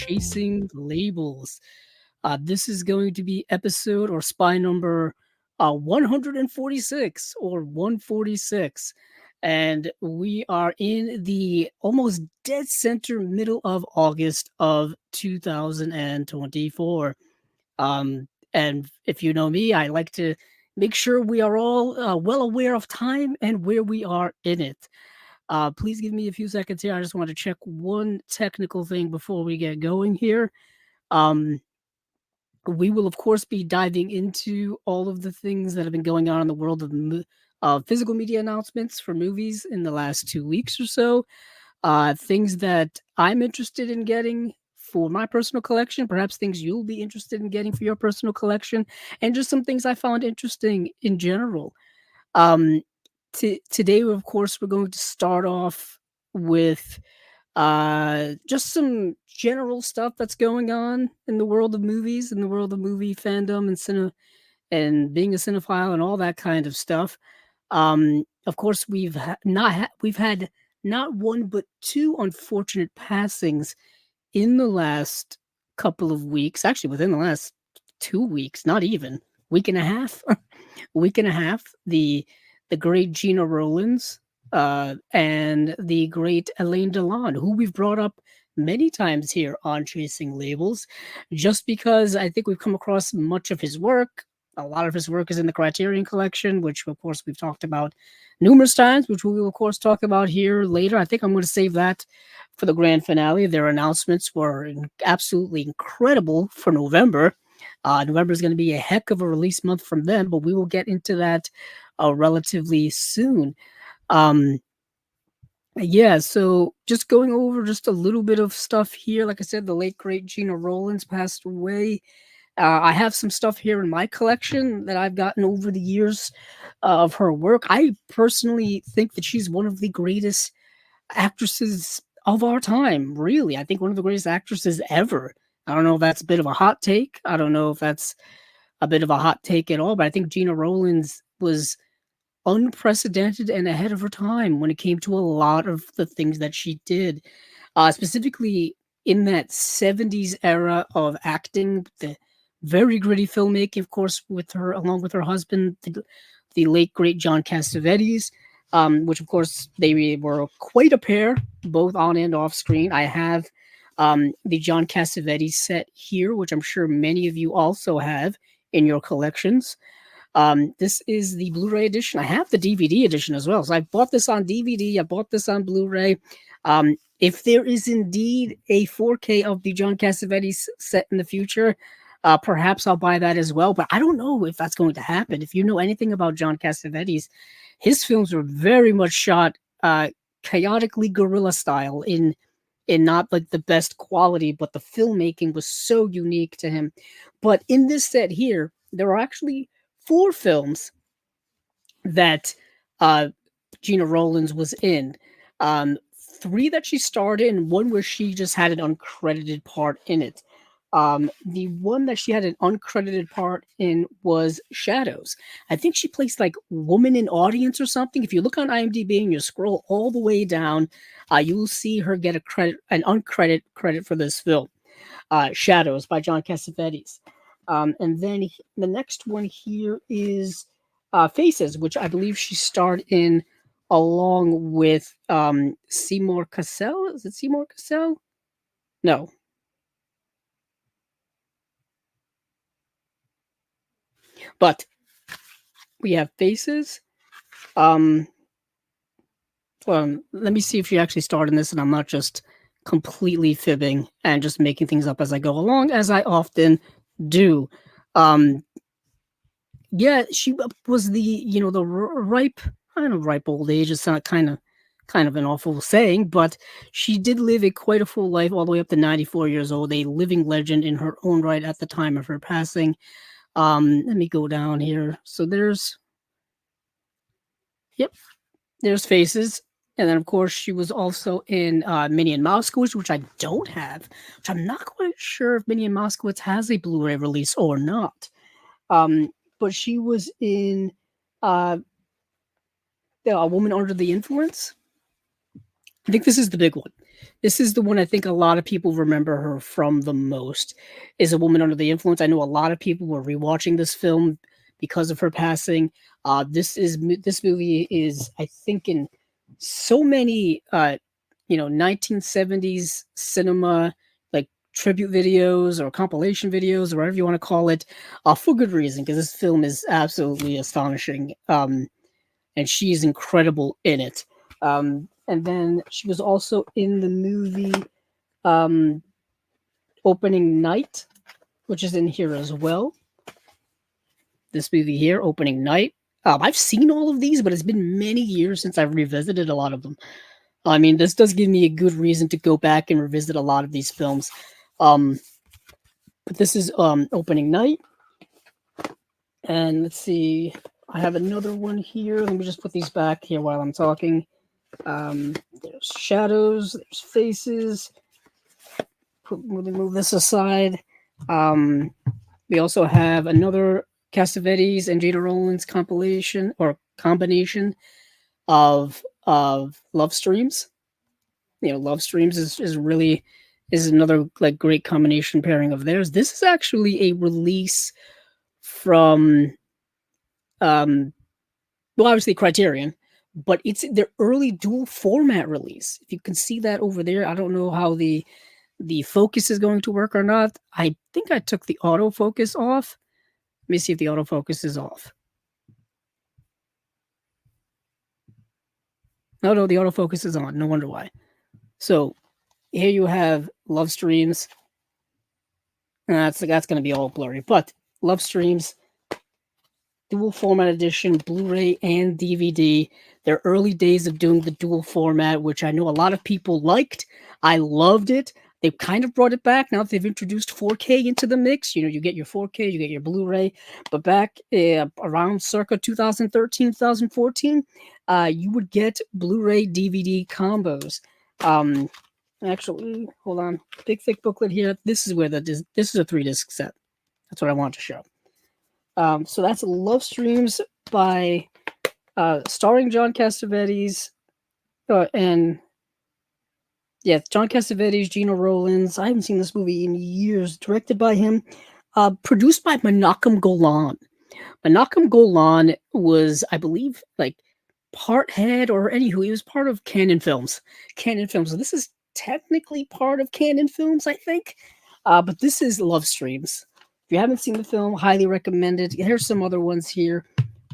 Chasing Labels. This is going to be episode or spy number 146 or 146. And we are in the almost dead center middle of August of 2024. And if you know me, I like to make sure we are all well aware of time and where we are in it. Please give me a few seconds here. I just want to check one technical thing before we get going here. Um, we will, of course, be diving into all of the things that have been going on in the world of physical media announcements for movies in the last 2 weeks or so. Things that I'm interested in getting for my personal collection, perhaps things you'll be interested in getting for your personal collection, and just some things I found interesting in general. Um, Today, of course, we're going to start off with just some general stuff that's going on in the world of movies, in the world of movie fandom and and being a cinephile and all that kind of stuff. Of course, we've had not one but two unfortunate passings in the last couple of weeks. Actually, within the last 2 weeks, not even week and a half, week and a half. The great Gina Rowlands and the great Elaine Delon, who we've brought up many times here on Chasing Labels, just because I think we've come across much of his work. A lot of his work is in the Criterion collection, which of course we've talked about numerous times, which we will of course talk about here later. I think I'm going to save that for the grand finale. Their announcements were absolutely incredible for November. November is going to be a heck of a release month from them, but we will get into that relatively soon. Um, yeah, so just going over just a little bit of stuff here. Like I said, the late great Gina Rowlands passed away. I have some stuff here in my collection that I've gotten over the years of her work. I personally think that she's one of the greatest actresses of our time, really. I think one of the greatest actresses ever. I don't know if that's a bit of a hot take. I don't know if that's a bit of a hot take at all, but I think Gina Rowlands was unprecedented and ahead of her time when it came to a lot of the things that she did, specifically in that 70s era of acting, the very gritty filmmaking, of course, with her, along with her husband, the late, great John Cassavetes, which, of course, they were quite a pair, both on and off screen. I have the John Cassavetes set here, which I'm sure many of you also have in your collections. This is the Blu-ray edition. I have the DVD edition as well. So I bought this on DVD. I bought this on Blu-ray. If there is indeed a 4K of the John Cassavetes set in the future, perhaps I'll buy that as well. But I don't know if that's going to happen. If you know anything about John Cassavetes, his films were very much shot chaotically guerrilla style in not like the best quality, but the filmmaking was so unique to him. But in this set here, there are actually 4 films that Gina Rowlands was in. 3 that she starred in, one where she just had an uncredited part in it. The one that she had an uncredited part in was Shadows. I think she placed like Woman in Audience or something. If you look on IMDb and you scroll all the way down, you will see her get an uncredited credit for this film, Shadows by John Cassavetes. And then the next one here is Faces, which I believe she starred in along with Seymour Cassel. Is it Seymour Cassel? No. But we have Faces. Well, let me see if she actually starred in this, and I'm not just completely fibbing and just making things up as I go along, as I often do. Yeah, she was the ripe, I don't know, ripe old age. It's not kind of an awful saying, but she did live quite a full life, all the way up to 94 years old, a living legend in her own right at the time of her passing. Let me go down here. So there's Faces. And then, of course, she was also in Minnie and Moskowitz, which I don't have, which I'm not quite sure if Minnie and Moskowitz has a Blu-ray release or not. But she was in A Woman Under the Influence. I think this is the big one. This is the one I think a lot of people remember her from the most, is A Woman Under the Influence. I know a lot of people were rewatching this film because of her passing. This movie is, I think, in so many 1970s cinema, like tribute videos or compilation videos or whatever you want to call it, for good reason, because this film is absolutely astonishing. And she's incredible in it. And then she was also in the movie um, Opening Night, which is in here as well. This movie here, Opening Night. I've seen all of these, but it's been many years since I've revisited a lot of them. I mean, this does give me a good reason to go back and revisit a lot of these films. But this is Opening Night. And let's see, I have another one here. Let me just put these back here while I'm talking. There's shadows, there's faces. Move this aside. We also have another Cassavetes and Gina Rowlands compilation or combination of Love Streams. Love Streams is another like great combination pairing of theirs. This is actually a release from obviously Criterion, but it's their early dual format release. If you can see that over there, I don't know how the focus is going to work or not. I think I took the autofocus off. Let me see if the autofocus is off. No, the autofocus is on. No wonder why. So here you have Love Streams. That's going to be all blurry, but Love Streams, dual format edition, Blu-ray and DVD. Their early days of doing the dual format, which I know a lot of people liked. I loved it. They've kind of brought it back now that they've introduced 4K into the mix. You get your 4K, you get your Blu-ray. But back around circa 2013, 2014, you would get Blu-ray DVD combos. Actually, hold on. Big thick booklet here. This is where this is a 3-disc set. That's what I want to show. So that's Love Streams by starring John Cassavetes and John Cassavetes, Gina Rowlands. I haven't seen this movie in years. Directed by him. Produced by Menachem Golan. Menachem Golan was, I believe, like part head or anywho. He was part of Canon Films. So this is technically part of Canon Films, I think. But this is Love Streams. If you haven't seen the film, highly recommended. Here's some other ones here.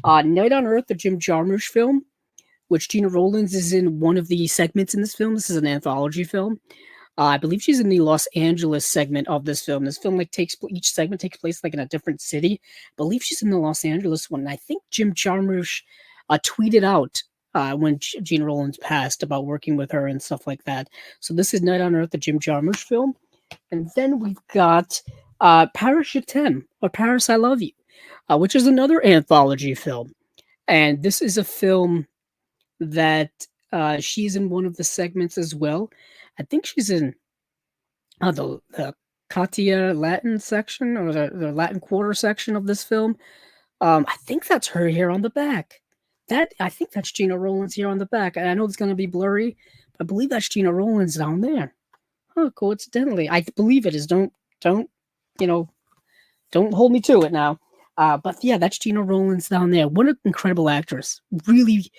Night on Earth, the Jim Jarmusch film, which Gina Rowlands is in one of the segments in this film. This is an anthology film. I believe she's in the Los Angeles segment of this film. This film each segment takes place like in a different city. I believe she's in the Los Angeles one. And I think Jim Jarmusch tweeted out when Gina Rowlands passed about working with her and stuff like that. So this is Night on Earth, the Jim Jarmusch film. And then we've got Paris Je t'aime, or Paris I Love You, which is another anthology film. And this is a film that she's in one of the segments as well. I think she's in the Katia Latin section or the Latin Quarter section of this film. I think that's her here on the back. I think that's Gina Rowlands here on the back. And I know it's going to be blurry, but I believe that's Gina Rowlands down there. Oh, coincidentally, I believe it is. Don't hold me to it now. But yeah, that's Gina Rowlands down there. What an incredible actress. Really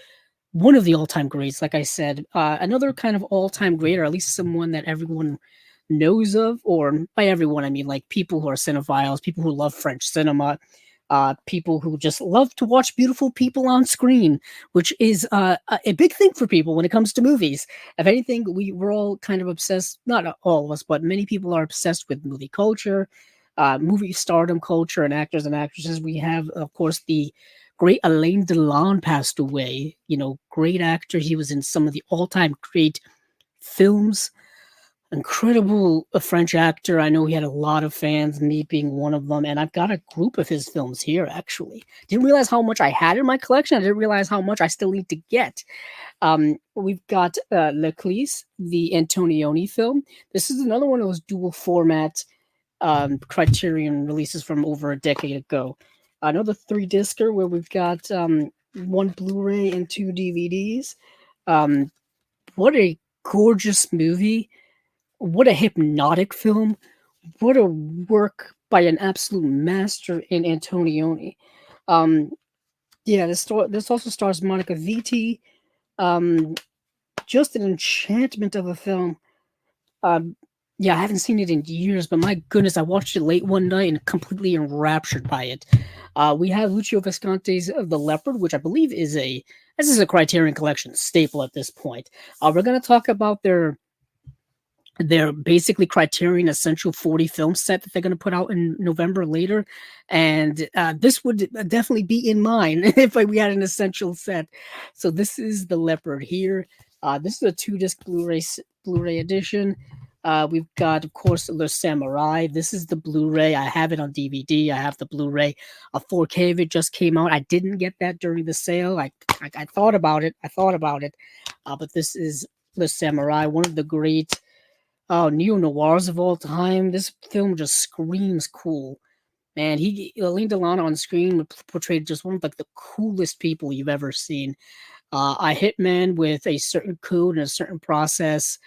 one of the all-time greats, like I said. Another kind of all-time great, or at least someone that everyone knows of, or by everyone, I mean like people who are cinephiles, people who love French cinema, people who just love to watch beautiful people on screen, which is a big thing for people when it comes to movies. If anything, we're all kind of obsessed, not all of us, but many people are obsessed with movie culture, movie stardom culture, and actors and actresses. We have, of course, the great Alain Delon passed away. Great actor. He was in some of the all-time great films. Incredible French actor. I know he had a lot of fans, me being one of them, and I've got a group of his films here, actually. Didn't realize how much I had in my collection. I didn't realize how much I still need to get. We've got Leclis, the Antonioni film. This is another one of those dual format Criterion releases from over a decade ago. Another 3-discer where we've got one Blu-ray and 2 DVDs. What a gorgeous movie. What a hypnotic film. What a work by an absolute master in Antonioni. Um, yeah, this also stars Monica Vitti. Um, just an enchantment of a film. Um, yeah, I haven't seen it in years, but my goodness, I watched it late one night and completely enraptured by it. We have Lucio Visconti's The Leopard, which I believe is this is a Criterion Collection staple at this point. We're going to talk about their basically Criterion Essential 40 film set that they're going to put out in November later. And this would definitely be in mine if we had an Essential set. So this is The Leopard here. This is a 2-disc Blu-ray edition. We've got, of course, The Samurai. This is the Blu-ray. I have it on DVD. I have the Blu-ray. A 4K of it just came out. I didn't get that during the sale. I thought about it. But this is The Samurai, one of the great neo-noirs of all time. This film just screams cool. Man, Alain Delon on screen portrayed just one of like the coolest people you've ever seen. A hitman with a certain code and a certain process.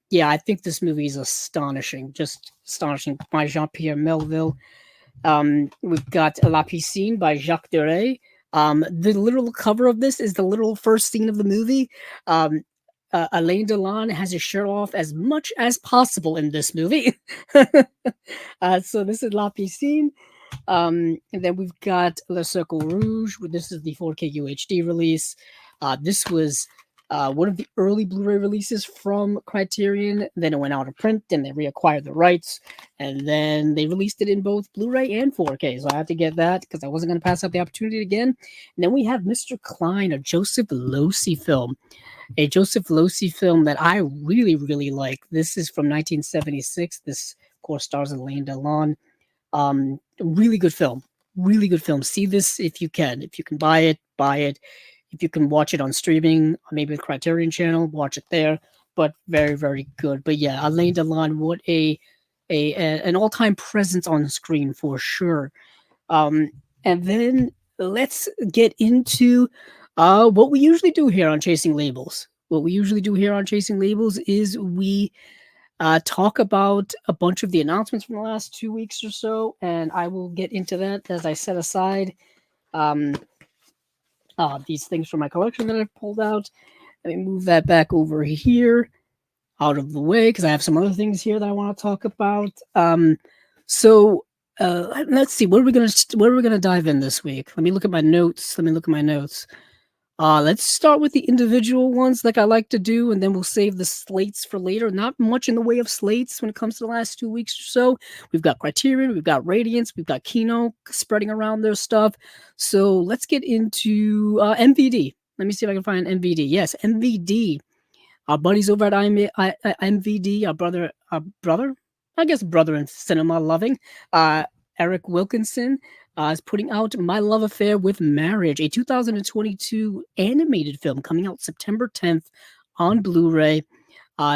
Yeah, I think this movie is astonishing, just astonishing. By Jean-Pierre Melville. We've got La Piscine by Jacques Deray. The literal cover of this is the literal first scene of the movie. Alain Delon has his shirt off as much as possible in this movie. So this is La Piscine. And then we've got Le Cercle Rouge. This is the 4K UHD release. This was one of the early Blu-ray releases from Criterion. Then it went out of print, and they reacquired the rights, and then they released it in both Blu-ray and 4K. So I had to get that because I wasn't going to pass up the opportunity again. And then we have Mr. Klein, a Joseph Losey film. A Joseph Losey film that I really, really like. This is from 1976. This, of course, stars Alain Delon. Really good film. Really good film. See this if you can. If you can buy it, buy it. If you can watch it on streaming, maybe the Criterion channel, watch it there. But very, very good. But yeah, Alain Delon, what an all-time presence on screen for sure. And then let's get into what we usually do here on Chasing Labels. What we usually do here on Chasing Labels is we talk about a bunch of the announcements from the last 2 weeks or so, and I will get into that as I set aside these things from my collection that I've pulled out. Let me move that back over here out of the way because I have some other things here that I want to talk about. So let's see, where are we gonna dive in this week? Let me look at my notes. Let's start with the individual ones like I like to do, and then we'll save the slates for later. Not much in the way of slates when it comes to the last 2 weeks or so. We've got Criterion, we've got Radiance, we've got Kino spreading around their stuff. So let's get into MVD. Let me see if I can find MVD. Yes, MVD. Our buddies over at MVD, our brother, I guess brother in cinema loving, Eric Wilkinson, is putting out My Love Affair with Marriage, a 2022 animated film coming out September 10th on Blu-ray.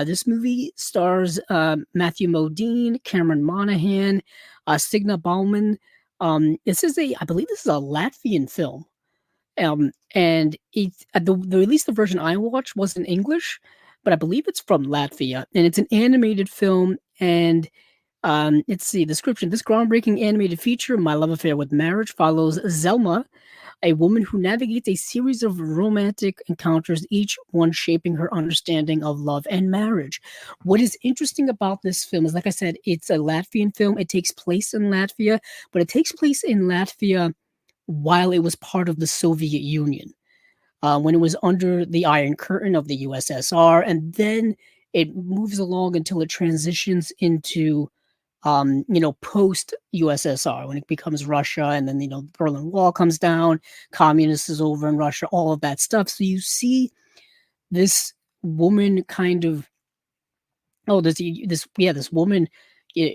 This movie stars Matthew Modine, Cameron Monaghan, Signa Bauman. I believe this is a Latvian film. And it's at least the version I watched was in English, but I believe it's from Latvia, and it's an animated film. And let's see, description. This groundbreaking animated feature, My Love Affair with Marriage, follows Zelma, a woman who navigates a series of romantic encounters, each one shaping her understanding of love and marriage. What is interesting about this film is, like I said, it's a Latvian film. It takes place in Latvia, but it takes place in Latvia while it was part of the Soviet Union, when it was under the Iron Curtain of the USSR, and then it moves along until it transitions into post USSR, when it becomes Russia, and then the Berlin Wall comes down, communist is over in Russia, all of that stuff. So you see this woman kind of this woman,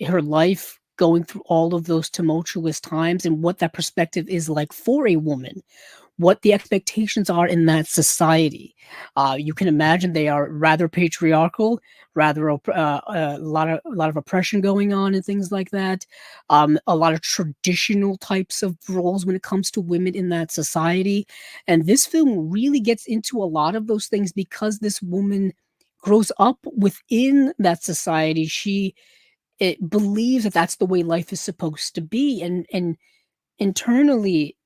her life going through all of those tumultuous times, and what that perspective is like for a woman what the expectations are in that society. You can imagine they are rather patriarchal, rather a lot of oppression going on and things like that. A lot of traditional types of roles when it comes to women in that society, and this film really gets into a lot of those things because this woman grows up within that society. She it believes that that's the way life is supposed to be, and internally,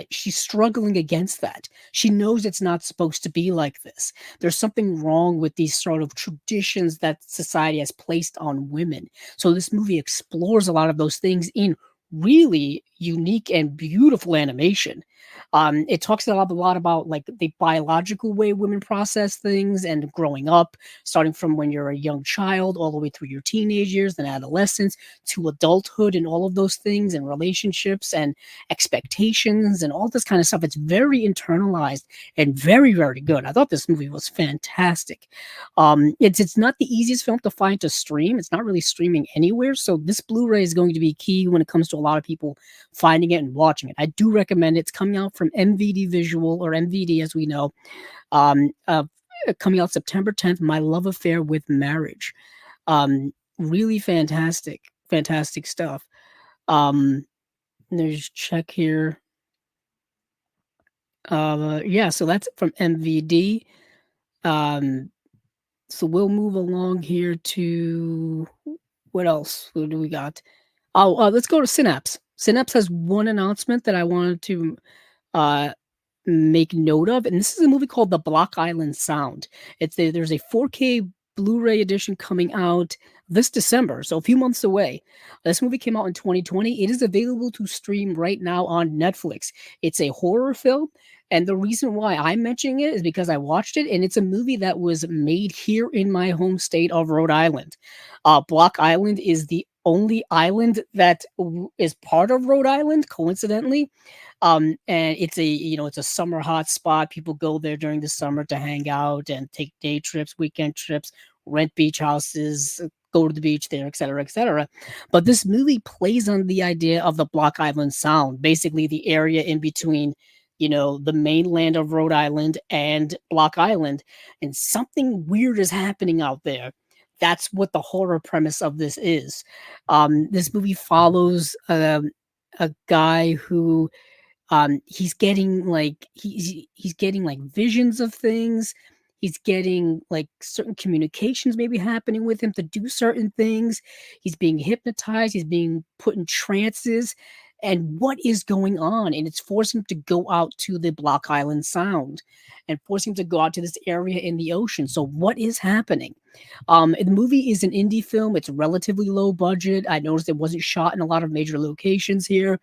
she's struggling against that. She knows it's not supposed to be like this. There's something wrong with these sort of traditions that society has placed on women. So this movie explores a lot of those things in really unique and beautiful animation. It talks a lot about like the biological way women process things and growing up, starting from when you're a young child all the way through your teenage years, then adolescence to adulthood, and all of those things and relationships and expectations and all this kind of stuff. It's very internalized and very, very good. I thought this movie was fantastic. It's not the easiest film to find to stream. It's not really streaming anywhere, so this Blu-ray is going to be key when it comes to a lot of people finding it and watching it. I do recommend it. It's coming out from MVD Visual, or MVD as we know. Um, uh, Coming out September 10th. My Love Affair with Marriage. Really fantastic, fantastic stuff. There's check here. Yeah, so that's from MVD. Um, so we'll move along here to what else? What do we got? Oh, let's go to Synapse. Synapse has one announcement that I wanted to uh make note of, and this is a movie called The Block Island Sound. There's a 4K Blu-ray edition coming out this December, so a few months away. This movie came out in 2020. It is available to stream right now on Netflix. It's a horror film, and the reason why I'm mentioning it is because I watched it, and it's a movie that was made here in my home state of Rhode Island. Block Island is the only island that is part of Rhode Island, coincidentally. And it's a summer hot spot. People go there during the summer to hang out and take day trips, weekend trips, rent beach houses, go to the beach there, et cetera, et cetera. But this movie plays on the idea of the Block Island Sound, basically the area in between, the mainland of Rhode Island and Block Island, and something weird is happening out there. That's what the horror premise of this is. This movie follows a guy who he's getting like he's getting like visions of things. He's getting like certain communications maybe happening with him to do certain things. He's being hypnotized, he's being put in trances, and what is going on? And it's forcing him to go out to the Block Island Sound and forcing him to go out to this area in the ocean. So what is happening? The movie is an indie film. It's relatively low budget. I noticed it wasn't shot in a lot of major locations here.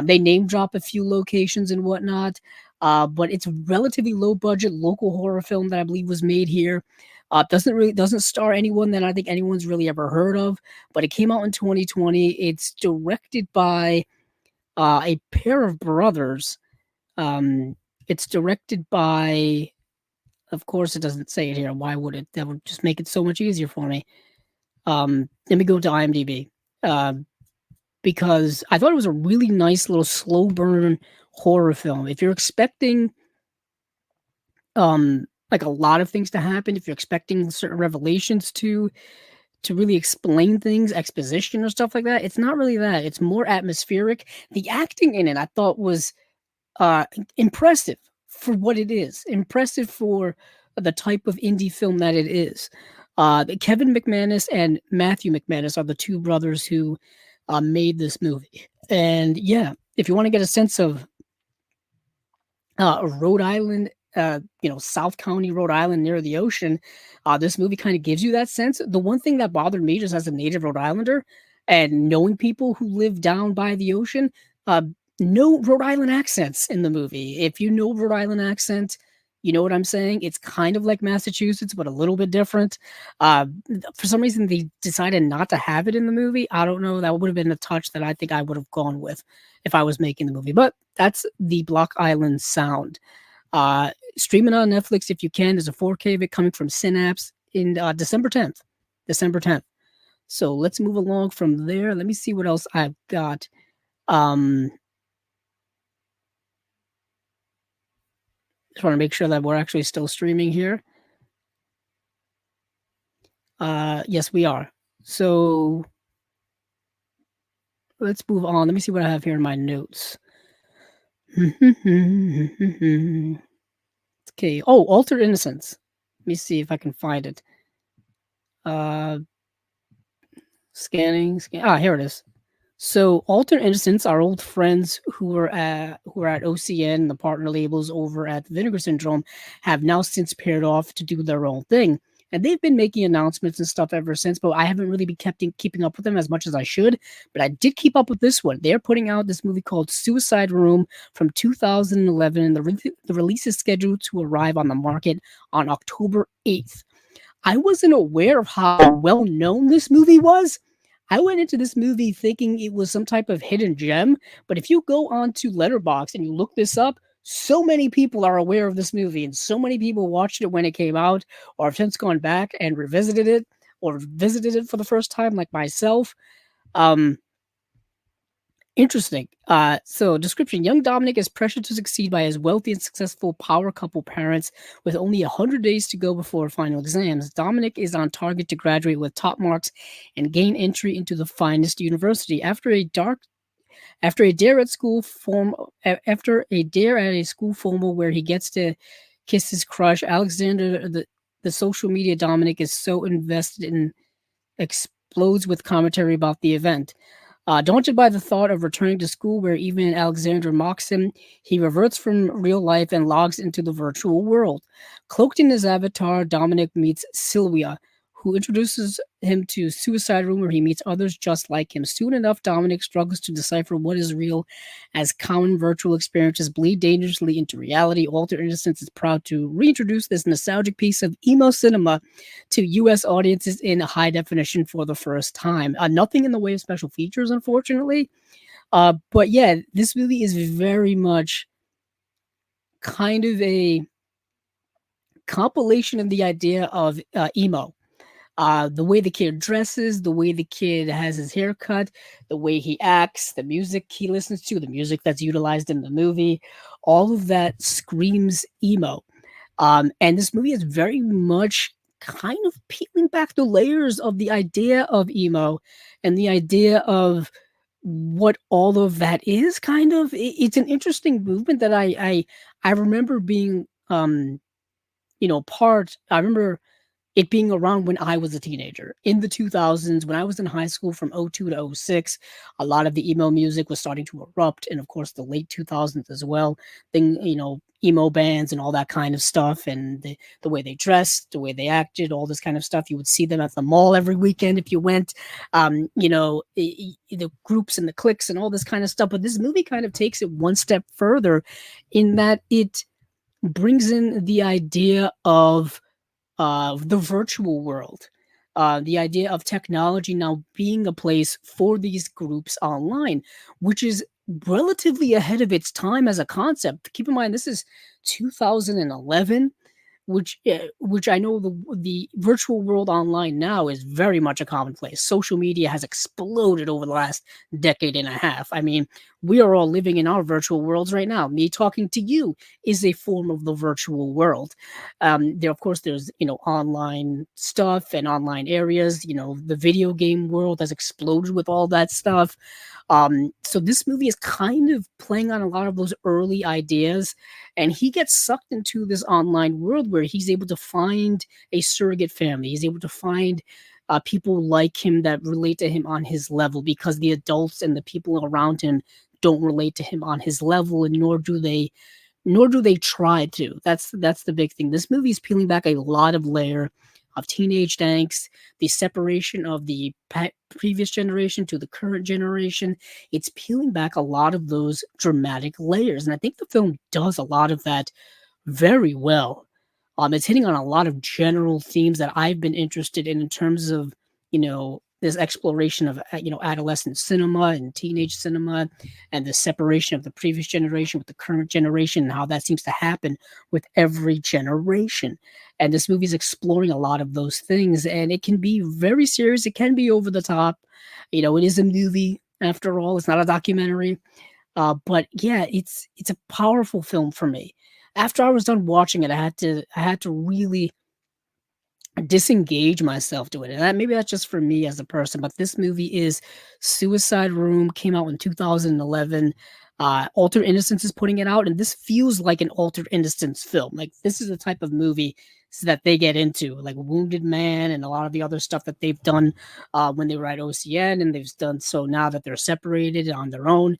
They name drop a few locations and whatnot, but it's a relatively low budget local horror film that I believe was made here. Doesn't star anyone that I think anyone's really ever heard of, but it came out in 2020. It's directed by a pair of brothers. It's directed by, of course, it doesn't say it here. Why would it? That would just make it so much easier for me. Let me go to IMDb. Because I thought it was a really nice little slow burn horror film. If you're expecting like a lot of things to happen, if you're expecting certain revelations to really explain things, exposition or stuff like that, it's not really that. It's more atmospheric. The acting in it I thought was impressive for what it is. Impressive for the type of indie film that it is. Kevin McManus and Matthew McManus are the two brothers who made this movie. And yeah, if you want to get a sense of Rhode Island, South County, Rhode Island, near the ocean, this movie kind of gives you that sense. The one thing that bothered me, just as a native Rhode Islander and knowing people who live down by the ocean, no Rhode Island accents in the movie. If you know Rhode Island accent, you know what I'm saying? It's kind of like Massachusetts, but a little bit different. For some reason, they decided not to have it in the movie. I don't know. That would have been a touch that I think I would have gone with if I was making the movie. But that's the Block Island Sound. Streaming on Netflix if you can. There's a 4K of it coming from Synapse in December 10th. December 10th. So let's move along from there. Let me see what else I've got. Just want to make sure that we're actually still streaming here. Yes, we are. So let's move on. Let me see what I have here in my notes. Okay. Oh, Altered Innocence. Let me see if I can find it. Scanning. Here it is. So, Altered Innocence, our old friends who are at OCN, the partner labels over at Vinegar Syndrome, have now since paired off to do their own thing. And they've been making announcements and stuff ever since, but I haven't really been keeping up with them as much as I should. But I did keep up with this one. They're putting out this movie called Suicide Room from 2011, and the release is scheduled to arrive on the market on October 8th. I wasn't aware of how well known this movie was. I went into this movie thinking it was some type of hidden gem, but if you go onto Letterboxd and you look this up, so many people are aware of this movie, and so many people watched it when it came out, or have since gone back and revisited it, or visited it for the first time, like myself. Um, Interesting. So description: Young Dominic is pressured to succeed by his wealthy and successful power couple parents. With only 100 days to go before final exams, Dominic is on target to graduate with top marks and gain entry into the finest university. After a dare at school form, after a dare at a school formal where he gets to kiss his crush, Alexander, the social media Dominic, is so invested in explodes with commentary about the event. Daunted by the thought of returning to school where even Alexander mocks him, he reverts from real life and logs into the virtual world. Cloaked in his avatar, Dominic meets Sylvia, who introduces him to Suicide Room where he meets others just like him. Soon enough, Dominic struggles to decipher what is real as common virtual experiences bleed dangerously into reality. Altered Innocence is proud to reintroduce this nostalgic piece of emo cinema to U.S. audiences in high definition for the first time. Nothing in the way of special features, unfortunately. But yeah, this movie is very much kind of a compilation of the idea of emo. The way the kid dresses, the way the kid has his haircut, the way he acts, the music he listens to, the music that's utilized in the movie, all of that screams emo. And this movie is very much kind of peeling back the layers of the idea of emo and the idea of what all of that is. Kind of, it's an interesting movement that I remember being part. I remember it being around when I was a teenager in the 2000s, when I was in high school from '02 to '06. A lot of the emo music was starting to erupt, and of course the late 2000s as well. Emo bands and all that kind of stuff, and the way they dressed, the way they acted, all this kind of stuff. You would see them at the mall every weekend if you went. The groups and the cliques and all this kind of stuff. But this movie kind of takes it one step further, in that it brings in the idea of the virtual world, the idea of technology now being a place for these groups online, which is relatively ahead of its time as a concept. Keep in mind, this is 2011, which I know the virtual world online now is very much a commonplace. Social media has exploded over the last decade and a half. I mean, we are all living in our virtual worlds right now. Me talking to you is a form of the virtual world. There's online stuff and online areas. The video game world has exploded with all that stuff. So this movie is kind of playing on a lot of those early ideas, and he gets sucked into this online world where he's able to find a surrogate family. He's able to find people like him that relate to him on his level, because the adults and the people around him don't relate to him on his level, and nor do they try to. That's the big thing. This movie is peeling back a lot of layer of teenage angst, the separation of the previous generation to the current generation. It's peeling back a lot of those dramatic layers, and I think the film does a lot of that very well. It's hitting on a lot of general themes that I've been interested in terms of, this exploration of, adolescent cinema and teenage cinema, and the separation of the previous generation with the current generation, and how that seems to happen with every generation. And this movie is exploring a lot of those things, and it can be very serious. It can be over the top. It is a movie after all. It's not a documentary. But yeah, it's a powerful film for me. after I was done watching it, I had to really disengage myself to it, and maybe that's just for me as a person, but this movie is Suicide Room, came out in 2011. Altered Innocence is putting it out, and this feels like an Altered Innocence film. Like, this is the type of movie that they get into, like Wounded Man and a lot of the other stuff that they've done when they were at OCN, and they've done so now that they're separated on their own.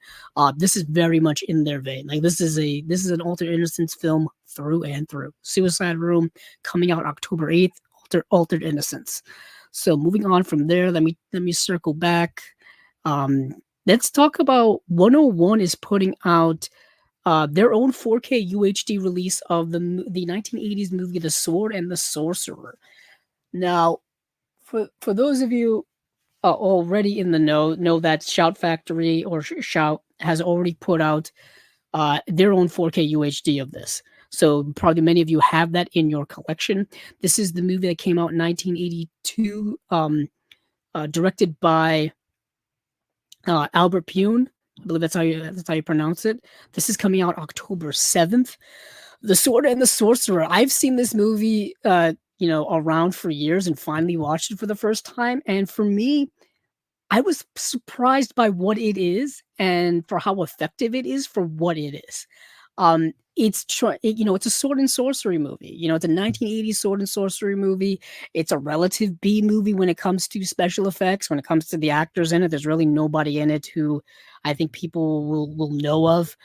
This is very much in their vein. Like, this is an Altered Innocence film through and through. Suicide Room, coming out October 8th. Altered Innocence. So moving on from there, let me circle back. Um, let's talk about 101 is putting out their own 4K UHD release of the 1980s movie The Sword and the Sorcerer. Now, for those of you already in the know that Shout Factory or Shout has already put out their own 4K UHD of this. So probably many of you have that in your collection. This is the movie that came out in 1982, directed by Albert Pune. I believe that's how you pronounce it. This is coming out October 7th. The Sword and the Sorcerer. I've seen this movie, around for years, and finally watched it for the first time. And for me, I was surprised by what it is and for how effective it is for what it is. It's a sword and sorcery movie. It's a 1980s sword and sorcery movie. It's a relative B movie when it comes to special effects. When it comes to the actors in it, there's really nobody in it who I think people will know of.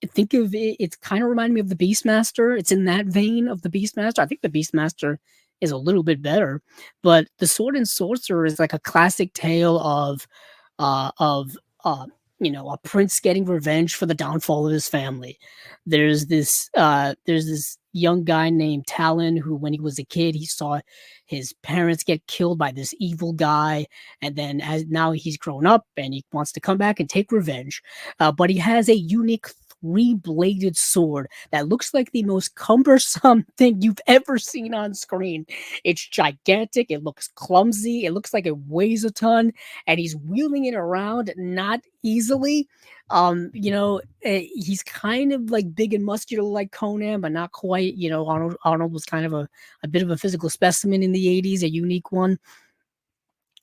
Think of it. It's kind of reminding me of the Beastmaster. It's in that vein of the Beastmaster. I think the Beastmaster is a little bit better, but the Sword and Sorcerer is like a classic tale of a prince getting revenge for the downfall of his family. There's this young guy named Talon who, when he was a kid, he saw his parents get killed by this evil guy, and then as now he's grown up and he wants to come back and take revenge. But he has a unique three-bladed sword that looks like the most cumbersome thing you've ever seen on screen. It's gigantic, it looks clumsy, it looks like it weighs a ton, and he's wheeling it around not easily. He's kind of like big and muscular like Conan, but not quite. Arnold was kind of a bit of a physical specimen in the 80s, a unique one,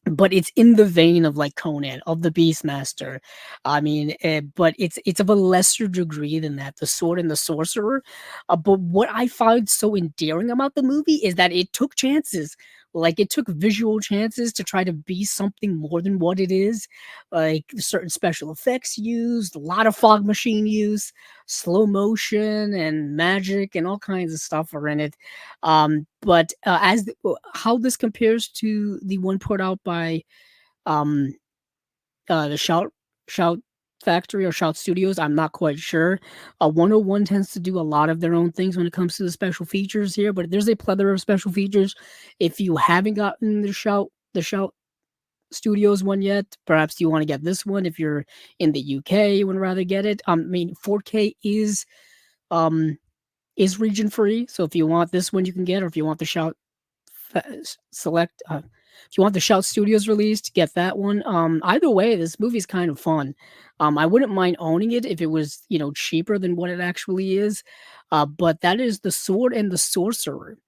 but it's in the vein of like Conan, of the Beastmaster. I mean, but it's of a lesser degree than that, The Sword and the Sorcerer. But what I find so endearing about the movie is that it took chances. Like, it took visual chances to try to be something more than what it is. Like, certain special effects used, a lot of fog machine use, slow motion and magic and all kinds of stuff are in it. But how this compares to the one put out by um the Shout Factory or Shout Studios, I'm not quite sure. 101 tends to do a lot of their own things when it comes to the special features here, but there's a plethora of special features. If you haven't gotten the Shout Studios one yet, perhaps you want to get this one. If you're in the UK, you would rather get it. I mean, 4K um is region free, so if you want this one, you can get, or if you want the Shout select if you want the Shout Studios released, get that one. Either way, this movie's kind of fun. I wouldn't mind owning it if it was, cheaper than what it actually is. But that is The Sword and the Sorcerer.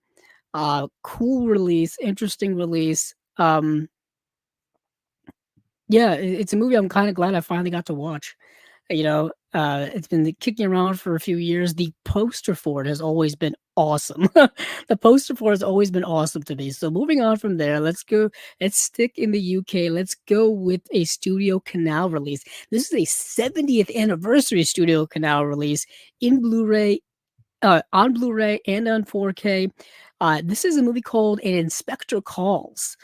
Cool release, interesting release. Yeah, it's a movie I'm kind of glad I finally got to watch. It's been kicking around for a few years. The poster for it has always been awesome. The poster for it has always been awesome to me. So moving on from there, let's stick in the UK. Let's go with a Studio Canal release. This is a 70th anniversary Studio Canal release in Blu-ray, on Blu-ray and on 4K. This is a movie called An Inspector Calls.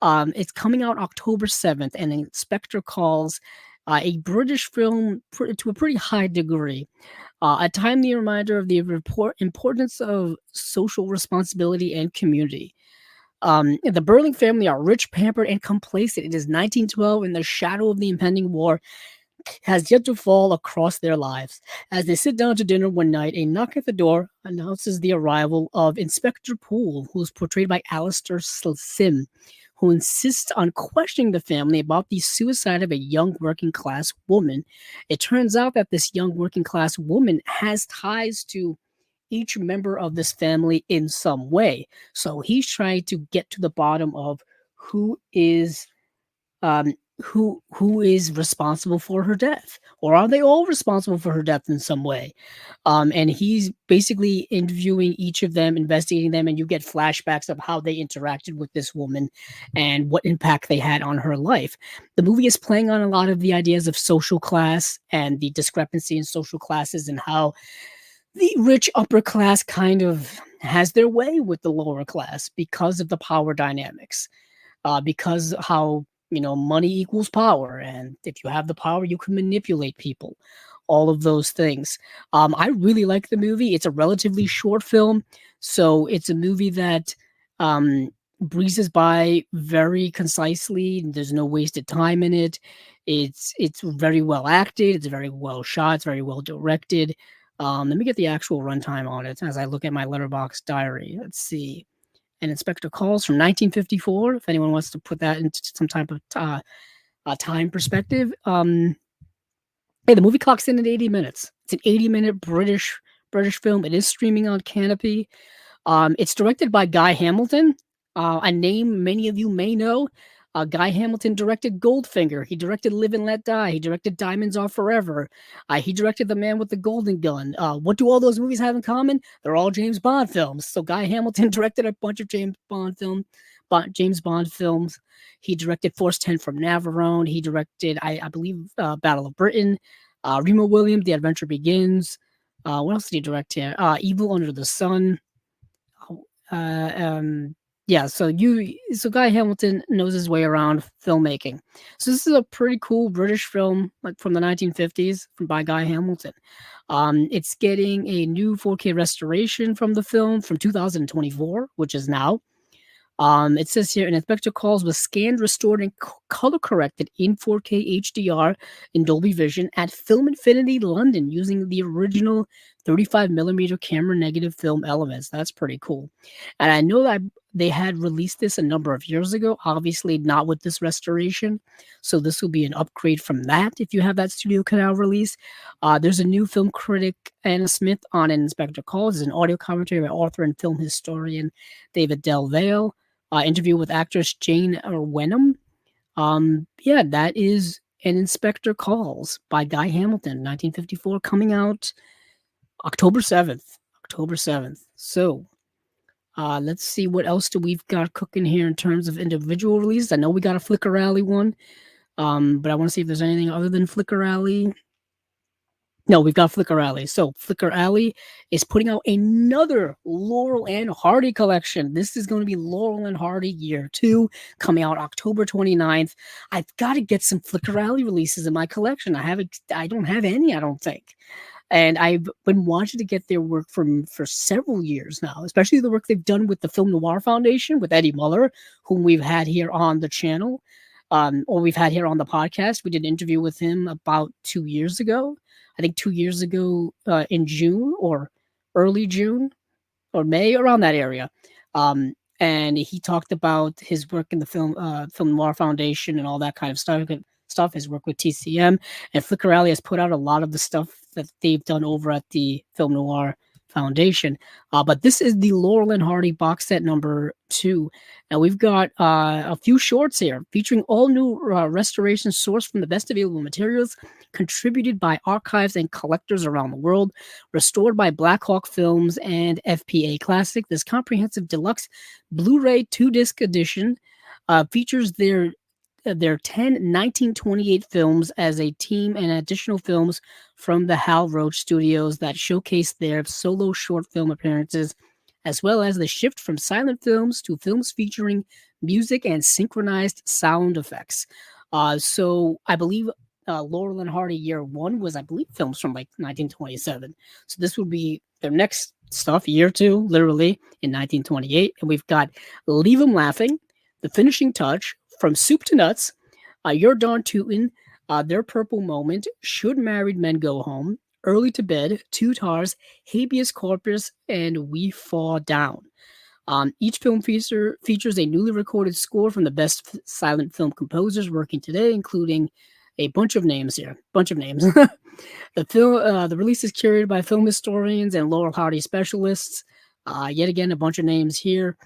It's coming out October 7th, and Inspector Calls, a British film to a pretty high degree. A timely reminder of the importance of social responsibility and community. The Burling family are rich, pampered, and complacent. It is 1912, and the shadow of the impending war has yet to fall across their lives. As they sit down to dinner one night, a knock at the door announces the arrival of Inspector Poole, who is portrayed by Alistair Sim, who insists on questioning the family about the suicide of a young working class woman. It turns out that this young working class woman has ties to each member of this family in some way. So he's trying to get to the bottom of who is um, who is responsible for her death, or are they all responsible for her death in some way? And he's basically interviewing each of them, investigating them, and you get flashbacks of how they interacted with this woman and what impact they had on her life. The movie is playing on a lot of the ideas of social class and the discrepancy in social classes, and how the rich upper class kind of has their way with the lower class because of the power dynamics, because how money equals power, and if you have the power, you can manipulate people. All of those things. I really like the movie. It's a relatively short film, so it's a movie that um, breezes by very concisely. There's no wasted time in it. It's very well acted. It's very well shot. It's very well directed. Let me get the actual runtime on it as I look at my letterbox diary. Let's see. An Inspector Calls from 1954. If anyone wants to put that into some type of time perspective, hey, the movie clocks in at 80 minutes. It's an 80-minute British film. It is streaming on Canopy. It's directed by Guy Hamilton, a name many of you may know. Guy Hamilton directed Goldfinger. He directed Live and Let Die. He directed Diamonds Are Forever. He directed The Man with the Golden Gun. What do all those movies have in common? They're all James Bond films. So Guy Hamilton directed a bunch of James Bond films. He directed Force 10 from Navarone. He directed, I believe, Battle of Britain. Remo Williams, The Adventure Begins. What else did he direct here? Evil Under the Sun. Uh, um, yeah, so Guy Hamilton knows his way around filmmaking. So this is a pretty cool British film, like from the 1950s, by Guy Hamilton. It's getting a new 4K restoration from the film from 2024, which is now. It says here, an Inspector Calls was scanned, restored, and color corrected in 4K HDR in Dolby Vision at Film Infinity London using the original 35mm camera negative film elements. That's pretty cool. And I know that they had released this a number of years ago, obviously not with this restoration. So this will be an upgrade from that if you have that Studio Canal release. There's a new film critic, Anna Smith, on an Inspector Calls. There's an audio commentary by author and film historian David Del Valle. Interview with actress Jane Wenham. Yeah, that is an Inspector Calls by Guy Hamilton, 1954, coming out October 7th. October 7th. So, let's see what else we've got cooking here in terms of individual releases. I know we got a Flickr Alley one, but I want to see if there's anything other than Flickr Alley. No, we've got Flickr Alley. So Flickr Alley is putting out another Laurel and Hardy collection. This is going to be Laurel and Hardy Year 2, coming out October 29th. I've got to get some Flickr Alley releases in my collection. I don't have any, I don't think. And I've been wanting to get their work for several years now, especially the work they've done with the Film Noir Foundation with Eddie Muller, whom we've had here on the channel, or we've had here on the podcast. We did an interview with him about 2 years ago. I think 2 years ago in June or early June or May, around that area. And he talked about his work in the Film Noir Foundation and all that kind of stuff, his work with TCM. And Flickr Alley has put out a lot of the stuff that they've done over at the Film Noir Foundation. But this is the Laurel and Hardy box set number 2. Now we've got a few shorts here featuring all new restorations sourced from the best available materials, contributed by archives and collectors around the world, restored by Blackhawk Films and FPA Classic. This comprehensive deluxe Blu-ray 2-disc edition features their 10 1928 films as a team and additional films from the Hal Roach Studios that showcase their solo short film appearances, as well as the shift from silent films to films featuring music and synchronized sound effects. So I believe Laurel and Hardy Year 1 was, I believe, films from like 1927. So this would be their next stuff, Year 2, literally, in 1928. And we've got Leave 'Em Laughing, The Finishing Touch, From Soup to Nuts, You're Darn Tootin', Their Purple Moment, Should Married Men Go Home, Early to Bed, Two Tars, Habeas Corpus, and We Fall Down. Each film features a newly recorded score from the best silent film composers working today, including a bunch of names here, bunch of names. The release is curated by film historians and Laurel Hardy specialists. Yet again, a bunch of names here.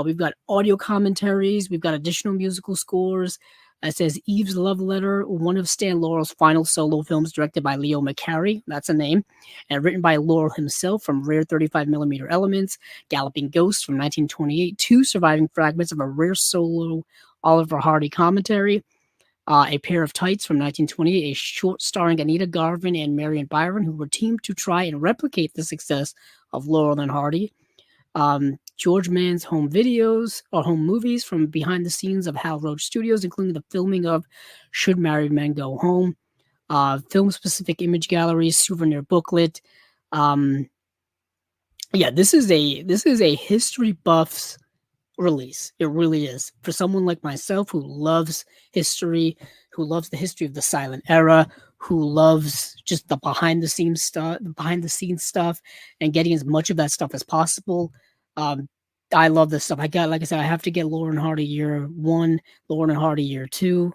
We've got audio commentaries. We've got additional musical scores. It says Eve's Love Letter, one of Stan Laurel's final solo films, directed by Leo McCarey. That's a name. And written by Laurel himself, from rare 35mm Elements, Galloping Ghosts from 1928, two surviving fragments of a rare solo Oliver Hardy commentary. A Pair of Tights from 1928, a short starring Anita Garvin and Marion Byron, who were teamed to try and replicate the success of Laurel and Hardy. George Mann's home videos or home movies from behind the scenes of Hal Roach Studios, including the filming of Should Married Men Go Home, film-specific image galleries, souvenir booklet. This is a history buff's release. It really is. For someone like myself who loves history, who loves the history of the silent era, who loves just the behind the scenes stuff, and getting as much of that stuff as possible. I love this stuff. Like I said, I have to get Laurel and Hardy Year 1, Laurel and Hardy Year 2.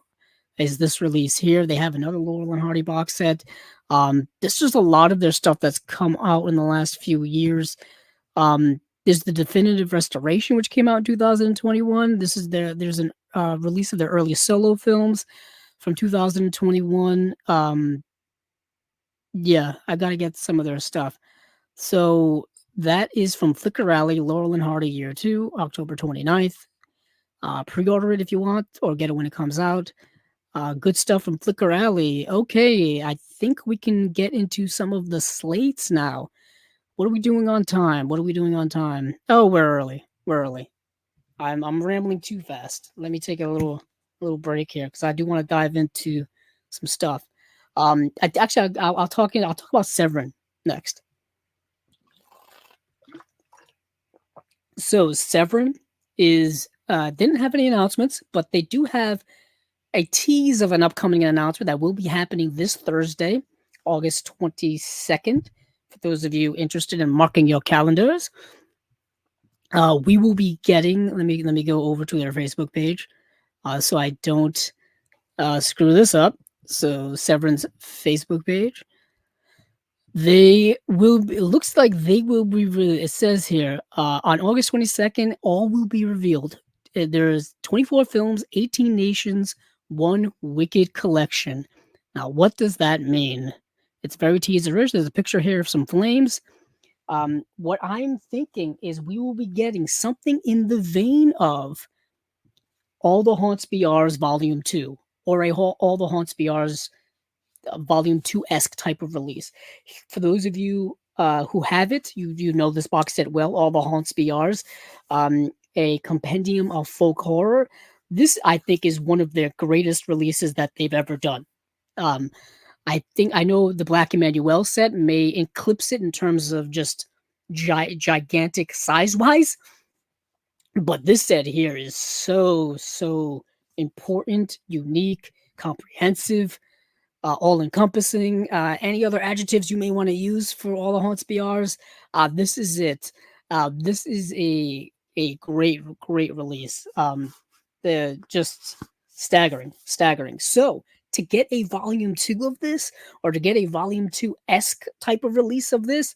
Is this release here? They have another Laurel and Hardy box set. There's just a lot of their stuff that's come out in the last few years. There's the definitive restoration, which came out in 2021. There's a release of their early solo films from 2021. I gotta get some of their stuff. So that is from Flickr Alley, Laurel and Hardy Year 2, October 29th. Pre-order it if you want, or get it when it comes out. Good stuff from Flickr Alley. Okay, I think we can get into some of the slates now. What are we doing on time? Oh, we're early. I'm rambling too fast. Let me take a little break here, because I do want to dive into some stuff. I'll talk about Severin next. So Severin is didn't have any announcements, but they do have a tease of an upcoming announcement that will be happening this Thursday, August 22nd. For those of you interested in marking your calendars, we will be getting. Let me go over to their Facebook page, so I don't screw this up. So Severin's Facebook page. It looks like they will be. It says here on August 22nd, all will be revealed. There's 24 films, 18 nations, one Wicked collection. Now, what does that mean? It's very teaserish. There's a picture here of some flames. What I'm thinking is we will be getting something in the vein of All the Haunts BR's Volume 2, or All the Haunts BR's Volume 2-esque type of release. For those of you who have it, you know this box set well, All the Haunts BR's, a compendium of folk horror. This, I think, is one of their greatest releases that they've ever done. I know the Black Emmanuel set may eclipse it in terms of just gigantic size-wise, but this set here is so important, unique, comprehensive, all-encompassing. Any other adjectives you may want to use for All the Haunts BRs? This is it. This is a great release. They're just staggering. So to get a volume 2 of this, or to get a volume 2-esque type of release of this,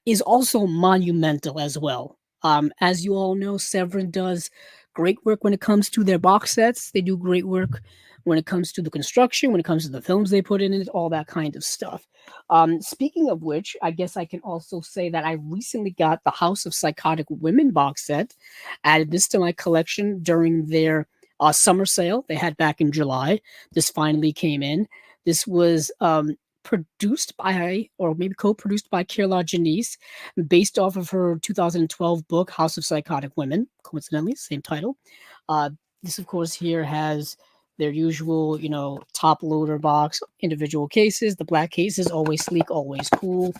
is also monumental as well. As you all know, Severin does great work when it comes to their box sets. They do great work when it comes to the construction, when it comes to the films they put in it, all that kind of stuff. Speaking of which, I guess I can also say that I recently got the House of Psychotic Women box set, added this to my collection during their summer sale they had back in July. This finally came in. This was produced by, or maybe co-produced by, Kirla Janice, based off of her 2012 book, House of Psychotic Women, coincidentally, same title. This, of course, here has their usual, top loader box, individual cases. The black cases, always sleek, always cool.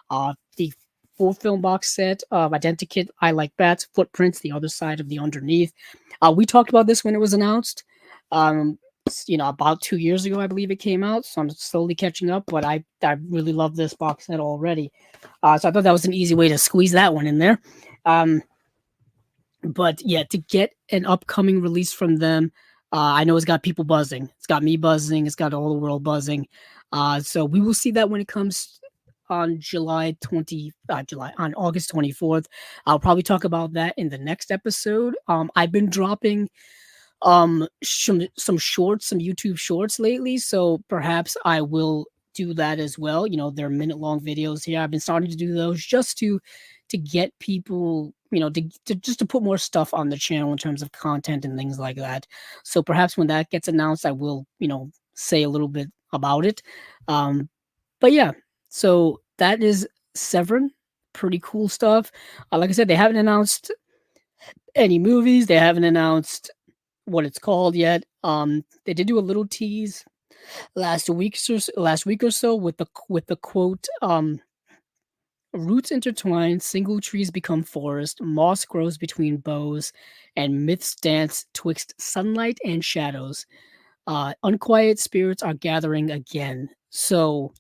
The 4-film box set of Identikit, I Like Bats, Footprints, the other side of the underneath. We talked about this when it was announced. About 2 years ago, I believe it came out. So I'm slowly catching up, but I really love this box set already. So I thought that was an easy way to squeeze that one in there. But yeah, to get an upcoming release from them, I know it's got people buzzing. It's got me buzzing. It's got all the world buzzing. So we will see that when it comes on on August 24th. I'll probably talk about that in the next episode. I've been dropping some shorts, some YouTube shorts lately, so perhaps I will do that as well. You know, they're minute-long videos here. I've been starting to do those just to get people, you know, to just to put more stuff on the channel in terms of content and things like that. So perhaps when that gets announced, I will, you know, say a little bit about it. But yeah, so that is Severin. Pretty cool stuff. Like I said, they haven't announced any movies. They haven't announced what it's called yet. They did do a little tease last week or so with the quote, "Roots intertwine, single trees become forest, moss grows between boughs, and myths dance twixt sunlight and shadows. Unquiet spirits are gathering again." So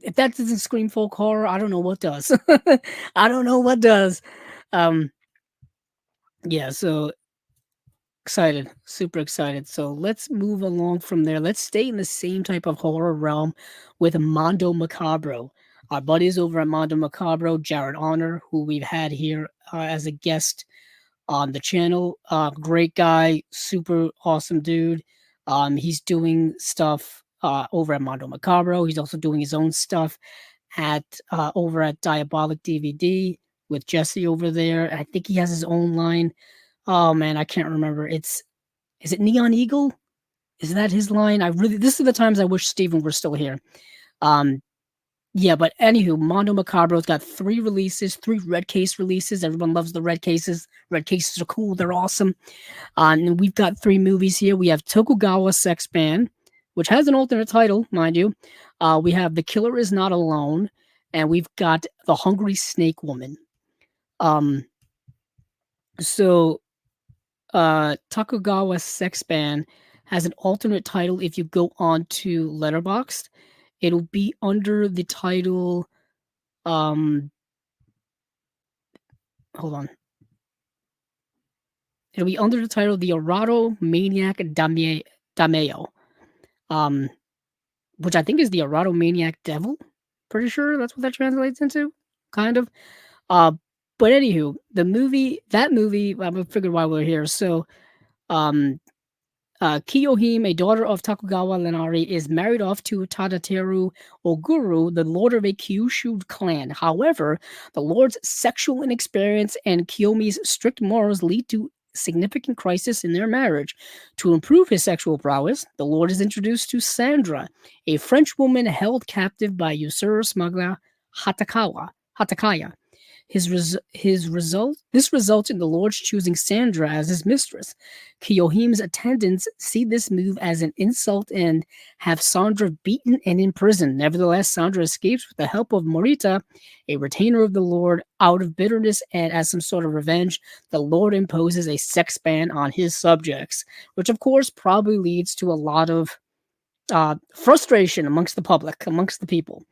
if that doesn't scream folk horror, I don't know what does. I don't know what does. Um, yeah, so excited, super excited. So let's move along from there. Let's stay in the same type of horror realm with Mondo Macabro. Our buddies over at Mondo Macabro, Jared Honor, who we've had here as a guest on the channel. Great guy, super awesome dude. He's doing stuff over at Mondo Macabro. He's also doing his own stuff at over at Diabolic DVD with Jesse over there. I think he has his own line. Oh man, I can't remember. Is it Neon Eagle? Is that his line? This is the times I wish Steven were still here. Yeah, but anywho, Mondo Macabro's got 3 releases, 3 red case releases. Everyone loves the red cases. Red cases are cool. They're awesome. And we've got 3 movies here. We have Tokugawa Sex Band, which has an alternate title, mind you. We have The Killer Is Not Alone, and we've got The Hungry Snake Woman. So Tokugawa Sex Band has an alternate title if you go on to Letterboxd. It'll be under the title, hold on. It'll be under the title The Erato Maniac Dameo, which I think is The Erato Maniac Devil. Pretty sure that's what that translates into, kind of. But anywho, that movie, I'm gonna figure why we're here. So, Kiyohime, a daughter of Tokugawa Lenari, is married off to Tadateru Oguru, the lord of a Kyushu clan. However, the lord's sexual inexperience and Kiyomi's strict morals lead to significant crisis in their marriage. To improve his sexual prowess, the lord is introduced to Sandra, a French woman held captive by usurer smuggler Hatakaya. This results in the Lord's choosing Sandra as his mistress. Kiyohime's attendants see this move as an insult and have Sandra beaten and imprisoned. Nevertheless, Sandra escapes with the help of Morita, a retainer of the Lord. Out of bitterness and as some sort of revenge, the Lord imposes a sex ban on his subjects, which of course probably leads to a lot of frustration amongst the public, amongst the people.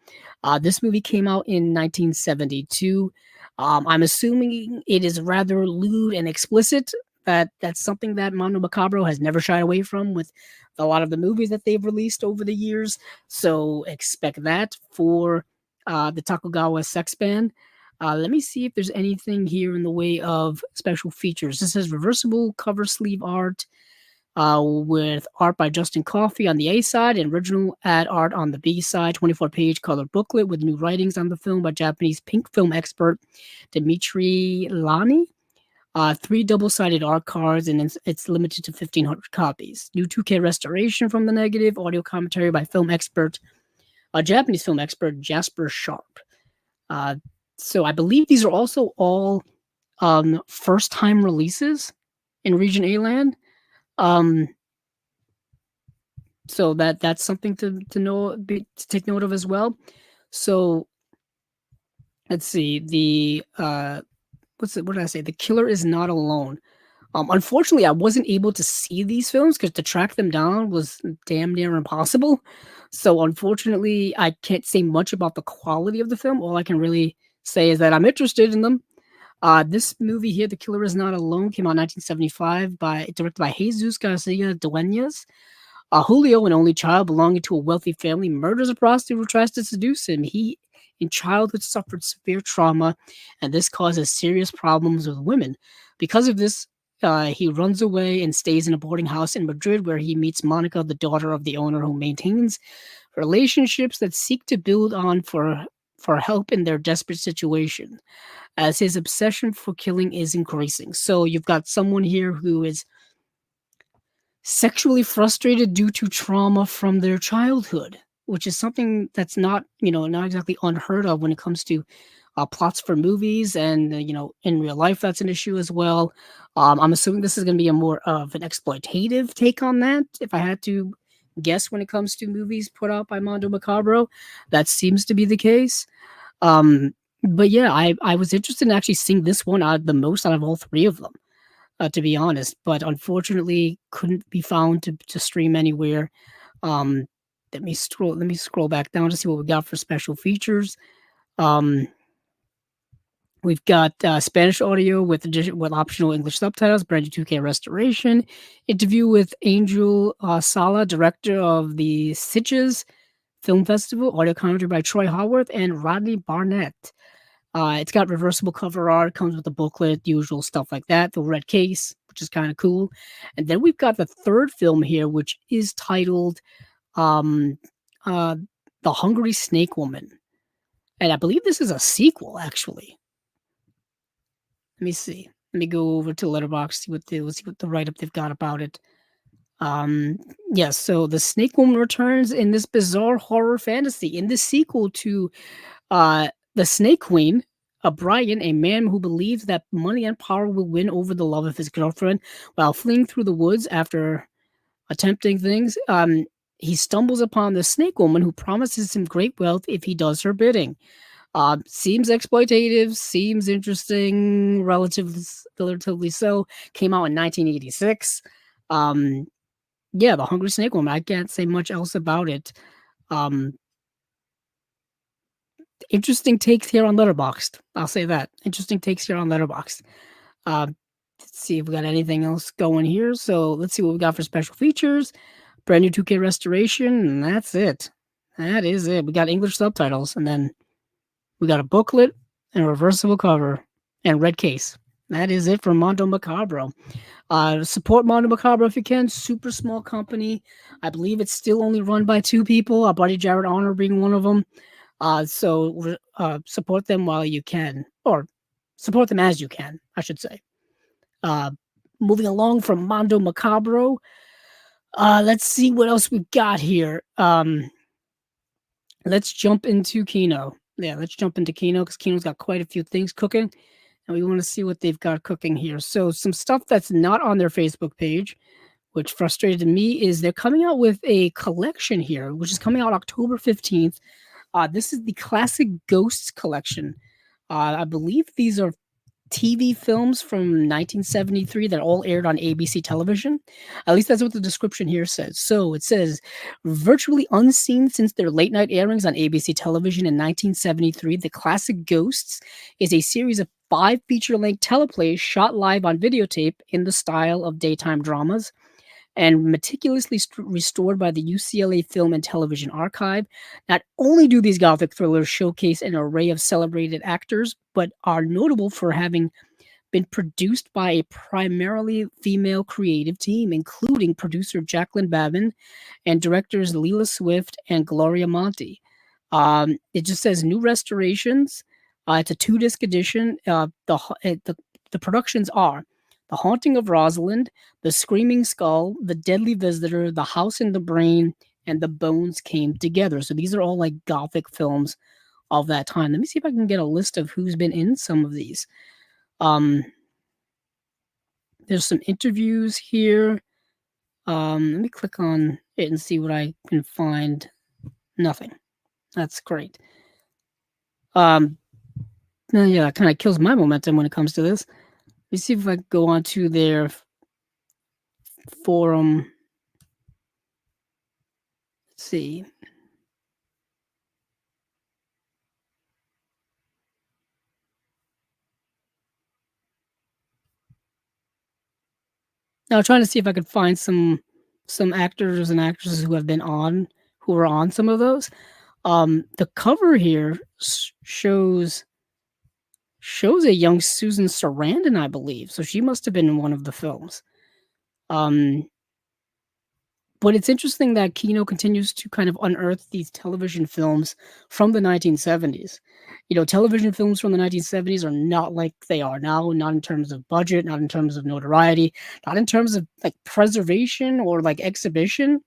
This movie came out in 1972. I'm assuming it is rather lewd and explicit. That's something that Mondo Macabro has never shied away from with a lot of the movies that they've released over the years. So expect that for the Tokugawa Sex Band. Let me see if there's anything here in the way of special features. This is reversible cover sleeve art with art by Justin Coffey on the A side and original ad art on the B side. 24-page color booklet with new writings on the film by Japanese pink film expert Dimitri Lani. 3 double-sided art cards, and it's limited to 1,500 copies. New 2K restoration from the negative, audio commentary by Japanese film expert Jasper Sharp. So I believe these are also all first-time releases in Region A land. So that's something to take note of as well. So let's see, what did I say? The Killer Is Not Alone. Unfortunately, I wasn't able to see these films because to track them down was damn near impossible. So unfortunately, I can't say much about the quality of the film. All I can really say is that I'm interested in them. This movie here, The Killer Is Not Alone, came out in 1975 directed by Jesus Garcia Duenas. Julio, an only child belonging to a wealthy family, murders a prostitute who tries to seduce him. He, in childhood, suffered severe trauma, and this causes serious problems with women. Because of this, he runs away and stays in a boarding house in Madrid, where he meets Monica, the daughter of the owner, who maintains relationships that seek to build on for help in their desperate situation, as his obsession for killing is increasing. So you've got someone here who is sexually frustrated due to trauma from their childhood, which is something that's not, not exactly unheard of when it comes to plots for movies, and in real life that's an issue as well. I'm assuming this is going to be a more of an exploitative take on that. If I had to guess, when it comes to movies put out by Mondo Macabro, that seems to be the case. Um, but yeah, I was interested in actually seeing this one out the most out of all three of them, to be honest, but unfortunately couldn't be found to stream anywhere. Um, let me scroll back down to see what we got for special features. Um, we've got Spanish audio with optional English subtitles, brand new 2K restoration, interview with Angel Sala, director of the Sitges Film Festival, audio commentary by Troy Haworth and Rodney Barnett. It's got reversible cover art, comes with a booklet, usual stuff like that, the red case, which is kind of cool. And then we've got the third film here, which is titled um, uh, The Hungry Snake Woman. And I believe this is a sequel, actually. Let me see. Let me go over to Letterboxd, see what the write-up they've got about it. Um, yes, so the Snake Woman returns in this bizarre horror fantasy. In this sequel to the Snake Queen, Brian, a man who believes that money and power will win over the love of his girlfriend, while fleeing through the woods after attempting things, he stumbles upon the Snake Woman, who promises him great wealth if he does her bidding. Seems exploitative, seems interesting, relatively so. Came out in 1986. Um, yeah, The Hungry Snake Woman. I can't say much else about it. Um, Interesting takes here on Letterboxd. I'll say that. Interesting takes here on Letterboxd. Let's see if we got anything else going here. So let's see what we got for special features. Brand new 2K restoration, and that's it. That is it. We got English subtitles, and then we got a booklet and a reversible cover and red case. That is it for Mondo Macabro. Support Mondo Macabro if you can. Super small company. I believe it's still only run by two people. Our buddy Jared Honor being one of them. So support them while you can, or support them as you can, I should say. Uh, Moving along from Mondo Macabro, let's see what else we got here. Let's jump into Kino. Yeah, let's jump into Kino, because Kino's got quite a few things cooking, and we want to see what they've got cooking here. So some stuff that's not on their Facebook page, which frustrated me, is they're coming out with a collection here, which is coming out October 15th. This is the Classic Ghosts collection. I believe these are TV films from 1973 that all aired on ABC television. At least that's what the description here says. So it says, virtually unseen since their late night airings on ABC television in 1973, The Classic Ghosts is a series of 5 feature-length teleplays shot live on videotape in the style of daytime dramas, and meticulously restored by the UCLA Film and Television Archive. Not only do these Gothic thrillers showcase an array of celebrated actors, but are notable for having been produced by a primarily female creative team, including producer Jacqueline Babin and directors Leela Swift and Gloria Monty. It just says new restorations. It's a 2-disc edition. The productions are The Haunting of Rosalind, The Screaming Skull, The Deadly Visitor, The House in the Brain, and The Bones Came Together. So these are all like Gothic films of that time. Let me see if I can get a list of who's been in some of these. Um, there's some interviews here. Let me click on it and see what I can find. Nothing. That's great. Yeah, that kind of kills my momentum when it comes to this. Let me see if I can go on to their forum. Let's see. Now, trying to see if I could find some actors and actresses who have been on who were on some of those. The cover here shows a young Susan Sarandon, I believe, so she must have been in one of the films. Um, but it's interesting that Kino continues to kind of unearth these television films from the 1970s. You know, television films from the 1970s are not like they are now, not in terms of budget, not in terms of notoriety, not in terms of like preservation or like exhibition.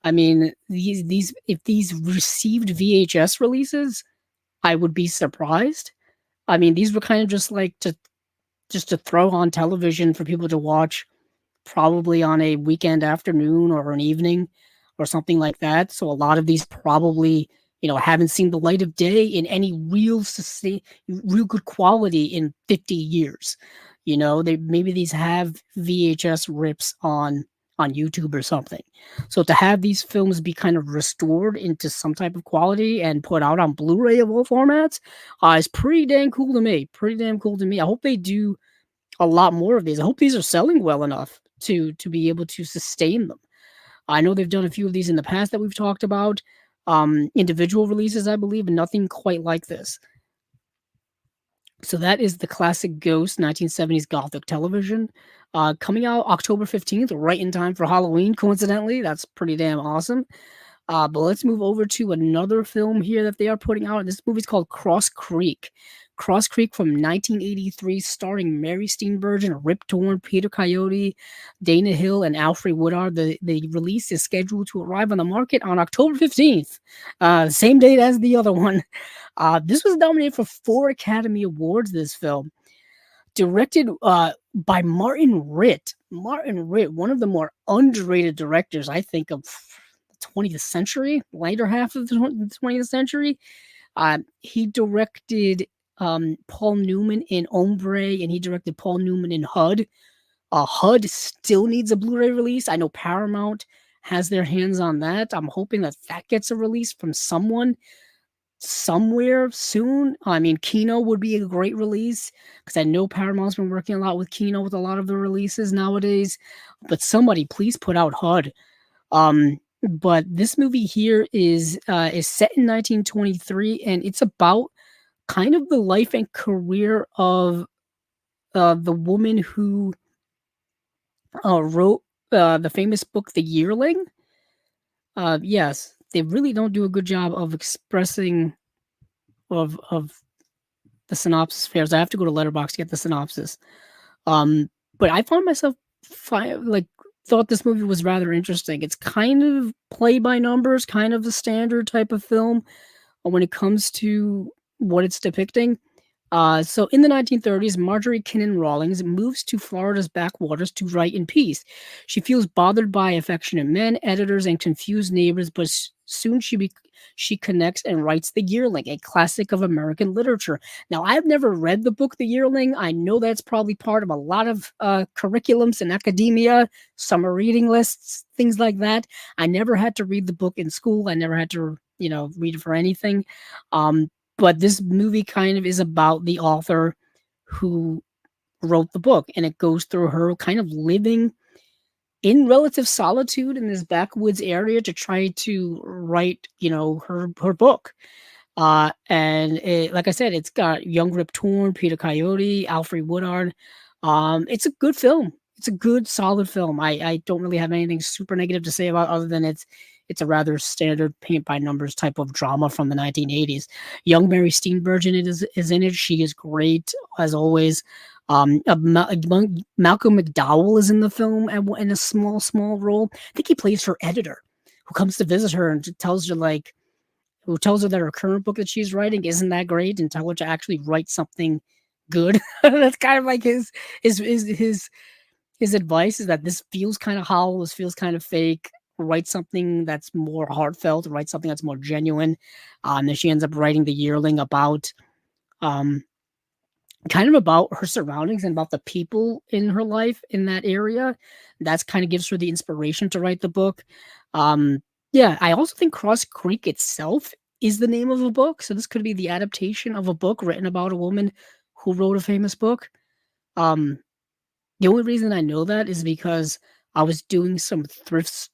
I mean, these if these received VHS releases, I would be surprised. I mean, these were kind of just to throw on television for people to watch, probably on a weekend afternoon or an evening or something like that. So a lot of these probably, you know, haven't seen the light of day in any real good quality in 50 years. You know, they maybe these have VHS rips on YouTube or something. So to have these films be kind of restored into some type of quality and put out on Blu-ray of all formats is pretty dang cool to me. Pretty damn cool to me. I hope they do a lot more of these. I hope these are selling well enough to be able to sustain them. I know they've done a few of these in the past that we've talked about, individual releases, I believe, and nothing quite like this. So that is the classic Ghost 1970s Gothic television, coming out October 15th, right in time for Halloween, coincidentally. That's pretty damn awesome. But let's move over to another film here that they are putting out. This movie's called Cross Creek. Cross Creek from 1983, starring Mary Steenburgen, Rip Torn, Peter Coyote, Dana Hill, and Alfred Woodard. The release is scheduled to arrive on the market on October 15th, same date as the other one. This was nominated for 4 Academy Awards, this film. Directed by Martin Ritt. Martin Ritt, one of the more underrated directors, I think, of the 20th century, later half of the 20th century. He directed Paul Newman in Ombre, and he directed Paul Newman in HUD. HUD still needs a Blu-ray release. I know Paramount has their hands on that. I'm hoping that that gets a release from someone somewhere soon. I mean, Kino would be a great release because I know Paramount's been working a lot with Kino with a lot of the releases nowadays. But somebody please put out HUD. But this movie here is set in 1923, and it's about kind of the life and career of the woman who wrote the famous book The Yearling. Yes, they really don't do a good job of expressing of the synopsis fares. I have to go to Letterboxd to get the synopsis. But I found myself thought this movie was rather interesting. It's kind of play by numbers, kind of the standard type of film when it comes to what it's depicting. So in the 1930s, Marjorie Kinnan Rawlings moves to Florida's backwaters to write in peace. She feels bothered by affectionate men, editors, and confused neighbors, but soon she connects and writes The Yearling, a classic of American literature. Now, I've never read the book The Yearling. I know that's probably part of a lot of curriculums in academia, summer reading lists, things like that. I never had to read the book in school. I never had to, read it for anything. But this movie kind of is about the author who wrote the book, and it goes through her kind of living in relative solitude in this backwoods area to try to write, her book. And like I said, it's got young Rip Torn, Peter Coyote, Alfred Woodard. It's a good film. It's a good, solid film. I don't really have anything super negative to say about other than it's a rather standard paint by numbers type of drama from the 1980s. Young Mary Steenburgen is in it. She is great as always. Malcolm McDowell is in the film in a small role. I think he plays her editor, who comes to visit her and tells her that her current book that she's writing isn't that great, and tell her to actually write something good. That's kind of like his advice is that this feels kind of hollow, this feels kind of fake. Write something that's more heartfelt, write something that's more genuine. And then she ends up writing The Yearling about kind of about her surroundings and about the people in her life in that area. That's kind of gives her the inspiration to write the book. Yeah, I also think Cross Creek itself is the name of a book. So this could be the adaptation of a book written about a woman who wrote a famous book. The only reason I know that is because I was doing some thrift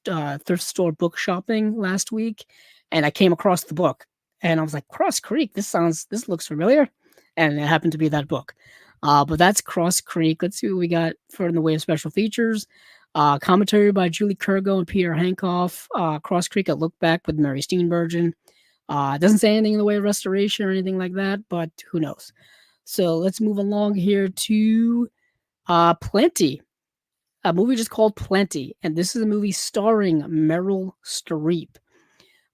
store book shopping last week, and I came across the book, and I was like, "Cross Creek, this looks familiar," and it happened to be that book. But that's Cross Creek. Let's see what we got for in the way of special features. Commentary by Julie Kurgo and Peter Hankoff. Cross Creek, a look back with Mary Steenburgen. It doesn't say anything in the way of restoration or anything like that, but who knows? So let's move along here to Plenty, a movie just called Plenty, and this is a movie starring Meryl Streep.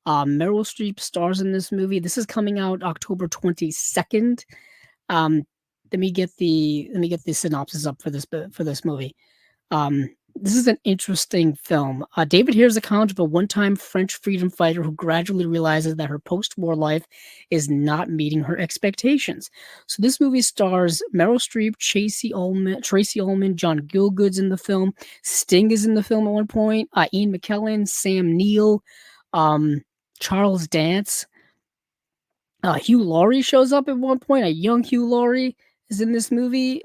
Meryl Streep stars in this movie. This is coming out October 22nd. Um, let me get the synopsis up for this movie. This is an interesting film. David hears account of a one-time French freedom fighter who gradually realizes that her post-war life is not meeting her expectations. So this movie stars Meryl Streep, Tracy Ullman, John Gielgud's in the film. Sting is in the film at one point. Ian McKellen, Sam Neill, um, Charles Dance. Hugh Laurie shows up at one point. A young Hugh Laurie is in this movie.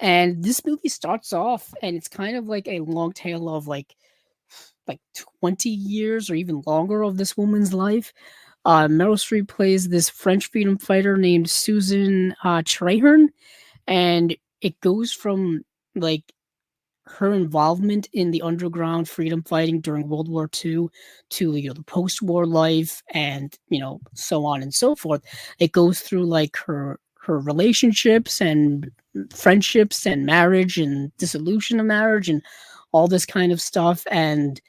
And this movie starts off, and it's kind of like a long tale of like 20 years or even longer of this woman's life. Meryl Streep plays this French freedom fighter named Susan Traherne, and it goes from like her involvement in the underground freedom fighting during World War II to the post-war life, and so on and so forth. It goes through like her relationships and friendships and marriage and dissolution of marriage and all this kind of stuff, and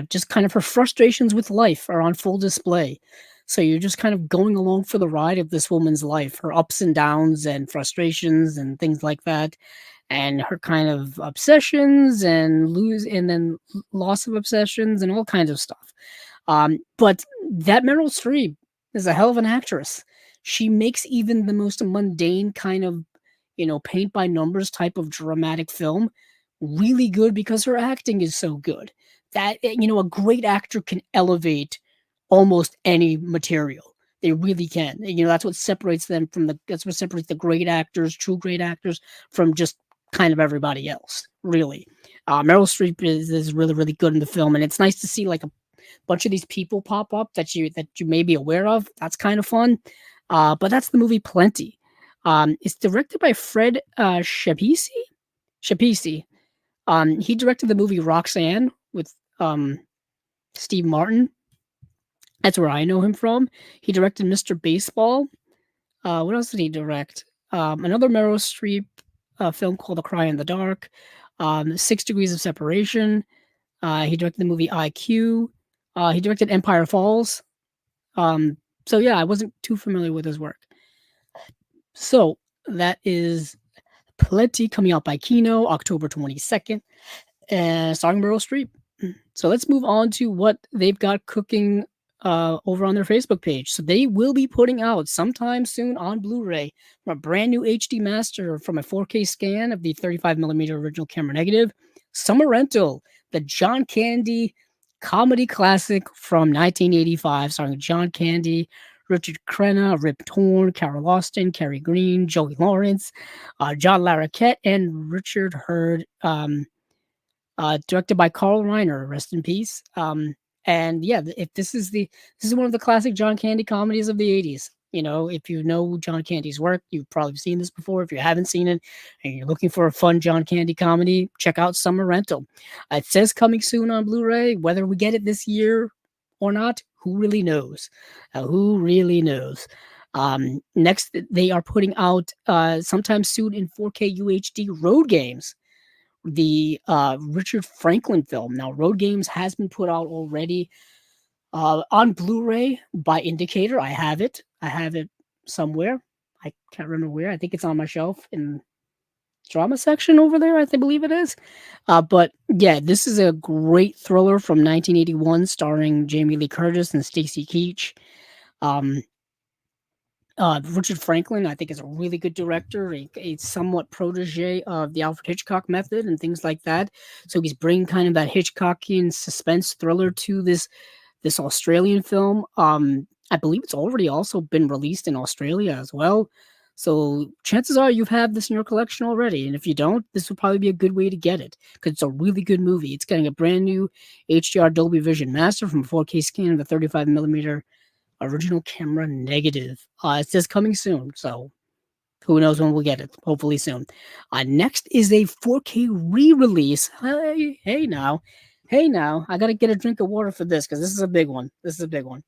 just kind of her frustrations with life are on full display. So you're just kind of going along for the ride of this woman's life, her ups and downs and frustrations and things like that, and her kind of obsessions and then loss of obsessions and all kinds of stuff. But that Meryl Streep is a hell of an actress. She makes even the most mundane kind of, paint by numbers type of dramatic film really good because her acting is so good. That a great actor can elevate almost any material. They really can. That's what separates them from that's what separates the great actors, true great actors, from just kind of everybody else, really. Meryl Streep is really, really good in the film, and it's nice to see like a bunch of these people pop up that you may be aware of. That's kind of fun. But that's the movie Plenty. It's directed by Fred Schepisi. Schepisi. He directed the movie Roxanne with Steve Martin. That's where I know him from. He directed Mr. Baseball. What else did he direct? Another Meryl Streep film called A Cry in the Dark. 6 Degrees of Separation. He directed the movie IQ. He directed Empire Falls. So yeah, I wasn't too familiar with his work. So that is Plenty, coming out by Kino, October 22nd, and starring Meryl Streep. So let's move on to what they've got cooking over on their Facebook page. So they will be putting out sometime soon on Blu-ray a brand new HD master from a 4K scan of the 35mm original camera negative, Summer Rental, the John Candy comedy classic from 1985, starring John Candy, Richard Crenna, Rip Torn, Carol Austin, Cary Green, Joey Lawrence, John Larroquette, and Richard Hurd. Directed by Carl Reiner, rest in peace. And yeah, if this is one of the classic John Candy comedies of the 80s. If you know John Candy's work, you've probably seen this before. If you haven't seen it and you're looking for a fun John Candy comedy, check out Summer Rental. It says coming soon on Blu-ray. Whether we get it this year or not, who really knows? Who really knows? Next, they are putting out sometime soon in 4K UHD Road Games, the Richard Franklin film. Now, Road Games has been put out already on Blu-ray by Indicator. I have it somewhere. I can't remember where. I think it's on my shelf in drama section over there, I believe it is. But yeah, this is a great thriller from 1981 starring Jamie Lee Curtis and Stacy Keach. Richard Franklin, I think, is a really good director, a somewhat protege of the Alfred Hitchcock method and things like that. So he's bringing kind of that Hitchcockian suspense thriller to this Australian film. I believe it's already also been released in Australia as well. So chances are you've had this in your collection already, and if you don't, this would probably be a good way to get it because it's a really good movie. It's getting a brand new HDR Dolby Vision Master from 4K scan of the 35 millimeter original camera negative. It says coming soon, so who knows when we'll get it? Hopefully soon. Next is a 4K re-release. Hey now, I gotta get a drink of water for this because this is a big one. This is a big one.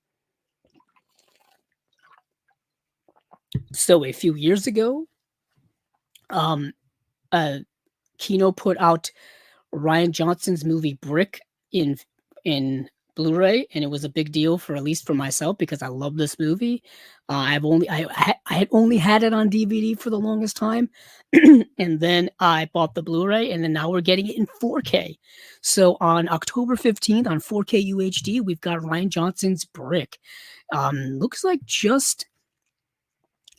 So a few years ago, um, uh, Kino put out Ryan Johnson's movie Brick in Blu-ray, and it was a big deal for at least for myself because I love this movie. I had only had it on DVD for the longest time, and then I bought the Blu-ray, and then now we're getting it in 4K. So on October 15th on 4K UHD, we've got Ryan Johnson's Brick. Looks like just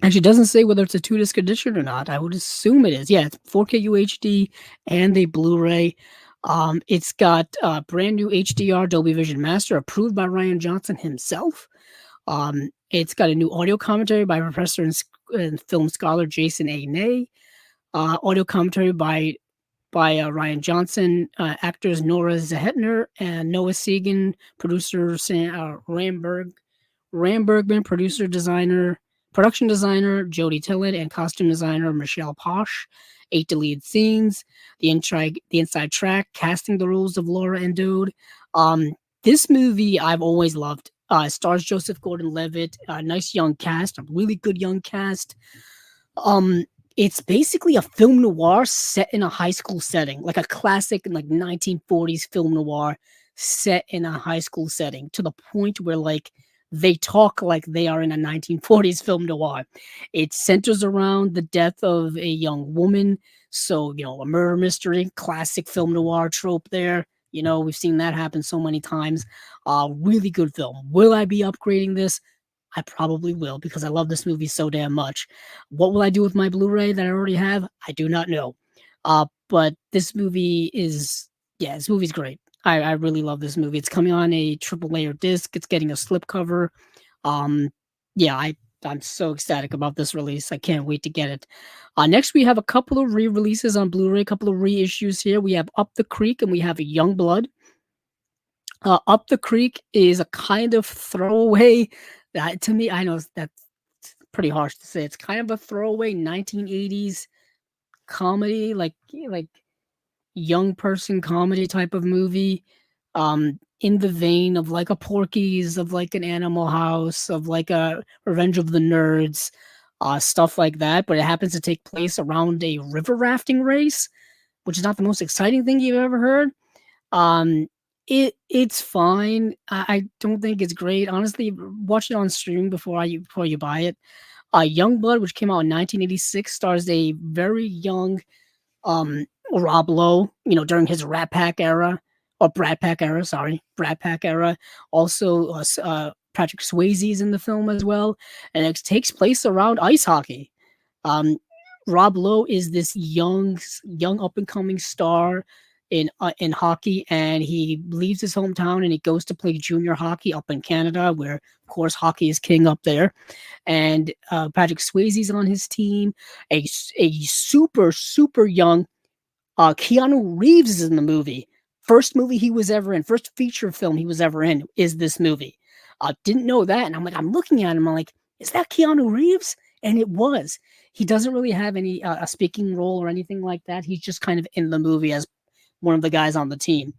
actually doesn't say whether it's a 2-disc edition or not. I would assume it is. Yeah, it's 4K UHD and a Blu-ray. It's got brand new HDR Dolby Vision Master approved by Ryan Johnson himself. It's got a new audio commentary by professor and film scholar Jason A. Nay. Audio commentary by Ryan Johnson, actors Nora Zehetner and Noah Segan, producer Rambergman, production designer Jody Tillett, and costume designer Michelle Posh. 8 deleted scenes, the inside track, casting the roles of Laura and Dude. This movie I've always loved. Stars Joseph Gordon-Levitt, a nice young cast, a really good young cast. It's basically a film noir set in a high school setting, like a classic like 1940s film noir set in a high school setting, to the point where like they talk like they are in a 1940s film noir. It centers around the death of a young woman. So, a murder mystery, classic film noir trope there. We've seen that happen so many times. Really good film. Will I be upgrading this? I probably will because I love this movie so damn much. What will I do with my Blu-ray that I already have? I do not know. But this movie this movie's great. I really love this movie. It's coming on a triple layer disc. It's getting a slipcover. I'm so ecstatic about this release. I can't wait to get it. Next, we have a couple of re-releases on Blu-ray, a couple of reissues here. We have Up the Creek and we have Youngblood. Up the Creek is a kind of throwaway. To me, I know that's pretty harsh to say. It's kind of a throwaway 1980s comedy, like young person comedy type of movie. In the vein of like a Porky's, of like an Animal House, of like a Revenge of the Nerds, stuff like that. But it happens to take place around a river rafting race, which is not the most exciting thing you've ever heard. It's fine. I don't think it's great. Honestly, watch it on stream before you buy it. Youngblood, which came out in 1986, stars a very young Rob Lowe, during his Rat Pack era, or Brat Pack era, sorry, Brat Pack era. Also, Patrick Swayze's in the film as well, and it takes place around ice hockey. Rob Lowe is this young up and coming star in hockey, and he leaves his hometown and he goes to play junior hockey up in Canada, where of course hockey is king up there. And Patrick Swayze's on his team. A super young Keanu Reeves is in the movie. First movie he was ever in, first feature film he was ever in is this movie. Didn't know that, and I'm looking at him, I'm like, is that Keanu Reeves? And it was. He doesn't really have any a speaking role or anything like that. He's just kind of in the movie as one of the guys on the team.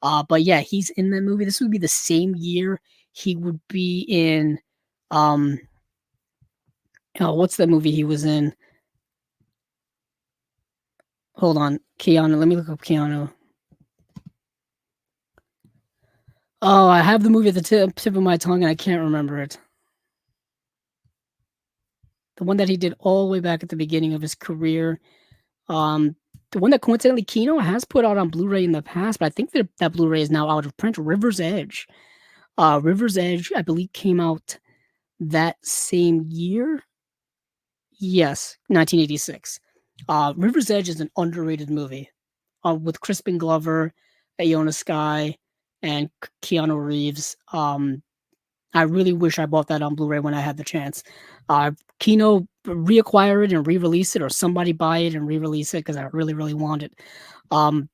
But yeah, he's in the movie. This would be the same year he would be in what's that movie he was in? Hold on, Keanu. Let me look up Keanu. Oh, I have the movie at the tip of my tongue and I can't remember it. The one that he did all the way back at the beginning of his career. The one that coincidentally Kino has put out on Blu-ray in the past, but I think that Blu-ray is now out of print. River's Edge. River's Edge, I believe, came out that same year. Yes, 1986. River's Edge is an underrated movie with Crispin Glover, Iona Sky, and Keanu Reeves. I really wish I bought that on Blu-ray when I had the chance. Kino reacquire it and re-release it, or somebody buy it and re-release it because I really, really want it. Um,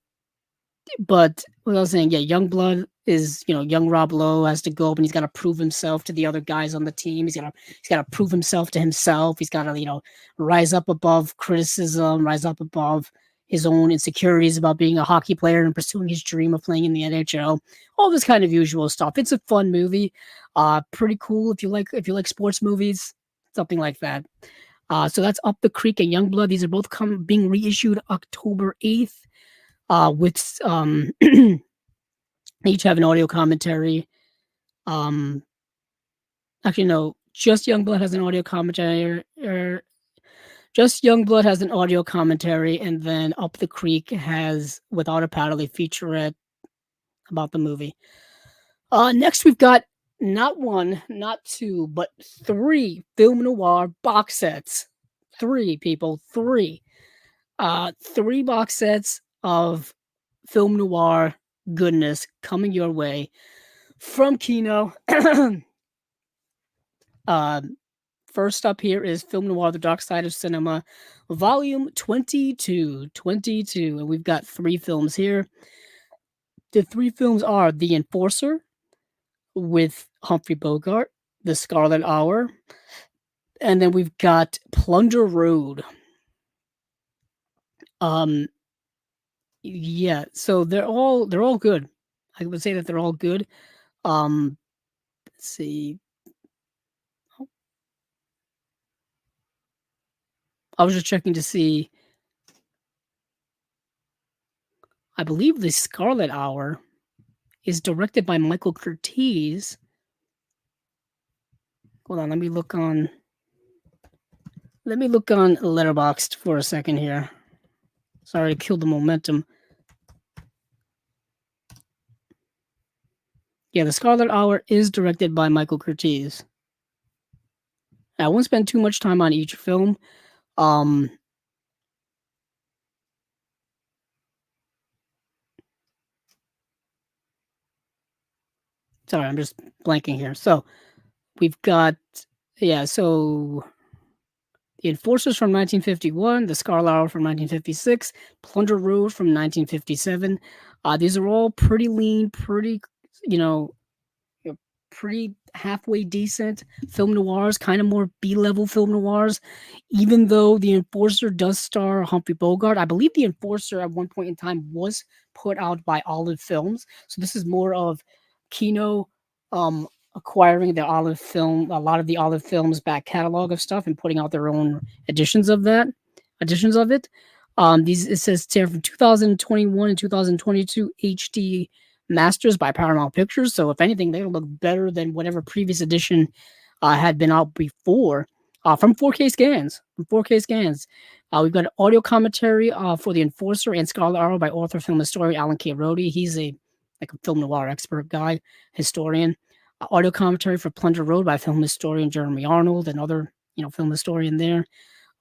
but what I was saying, yeah, Youngblood is, young Rob Lowe has to go up and he's got to prove himself to the other guys on the team. He's got to prove himself to himself. He's got to, rise up above criticism, rise up above his own insecurities about being a hockey player and pursuing his dream of playing in the NHL. All this kind of usual stuff. It's a fun movie. Pretty cool if you like sports movies, something like that. So that's Up the Creek and Youngblood. These are both being reissued October 8th. With each have an audio commentary. Actually, no, just Youngblood has an audio commentary. Just Youngblood has an audio commentary, and then Up the Creek has, without a paddle, a featurette about the movie. Next, we've got not one, not two, but three film noir box sets. Three, people, three. Three box sets of film noir goodness coming your way from Kino. First up here is Film Noir, The Dark Side of Cinema, Volume 22. And we've got three films here. The three films are The Enforcer with Humphrey Bogart, The Scarlet Hour, and then we've got Plunder Road. Yeah, so they're all good. I would say that they're all good. Let's see. I was just checking to see. I believe The Scarlet Hour is directed by Michael Curtiz. Hold on, let me look on Letterboxd for a second here. Sorry to kill the momentum. Yeah, The Scarlet Hour is directed by Michael Curtiz. I won't spend too much time on each film. Sorry, I'm just blanking here. So we've got, so The Enforcers from 1951, The Scarlet Hour from 1956, Plunder Road from 1957. These are all pretty lean, pretty, pretty halfway decent film noirs, kind of more B-level film noirs, even though The Enforcer does star Humphrey Bogart. I believe The Enforcer at one point in time was put out by Olive Films. So this is more of Kino acquiring the Olive film, a lot of the Olive Films back catalog of stuff and putting out their own editions of it. It says here from 2021 and 2022 HD masters by Paramount Pictures. So if anything, they look better than whatever previous edition had been out before. From 4K scans. We've got audio commentary for The Enforcer and Scarlet Hour by author, film historian Alan K. Rody. He's a film noir expert guy, historian. Audio commentary for Plunder Road by film historian Jeremy Arnold, another film historian there.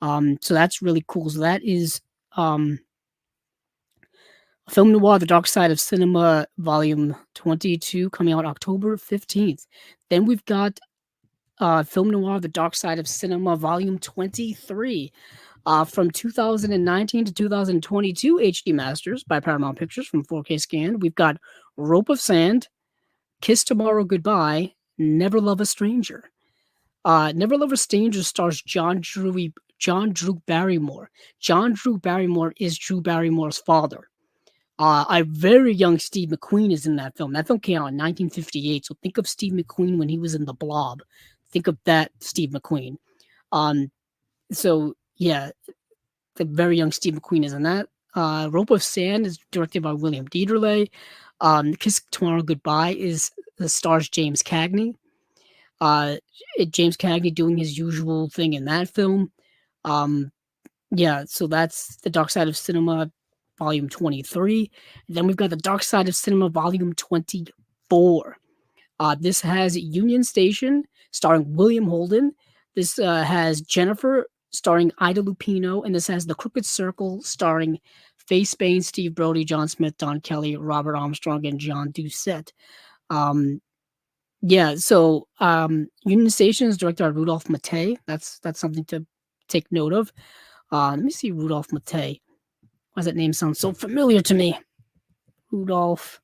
So that's really cool. So that is Film Noir, The Dark Side of Cinema, Volume 22, coming out October 15th. Then we've got Film Noir, The Dark Side of Cinema, Volume 23, from 2019 to 2022 HD Masters by Paramount Pictures from 4K Scan. We've got Rope of Sand, Kiss Tomorrow Goodbye, Never Love a Stranger. Never Love a Stranger stars John Drew Barrymore. John Drew Barrymore is Drew Barrymore's father. A very young Steve McQueen is in that film. That film came out in 1958. So think of Steve McQueen when he was in The Blob. Think of that Steve McQueen. So yeah, the very young Steve McQueen is in that. Rope of Sand is directed by William Dieterle. Kiss Tomorrow Goodbye stars James Cagney. James Cagney doing his usual thing in that film. So that's The Dark Side of Cinema, Volume 23. And then we've got The Dark Side of Cinema, Volume 24. This has Union Station, starring William Holden. This has Jennifer, starring Ida Lupino. And this has The Crooked Circle, starring Faye Spain, Steve Brody, John Smith, Don Kelly, Robert Armstrong, and John Doucette. Yeah, so, Union Station is directed by Rudolph Mattei. That's something to take note of. Let me see Rudolph Mattei. Why does that name sound so familiar to me? Rudolph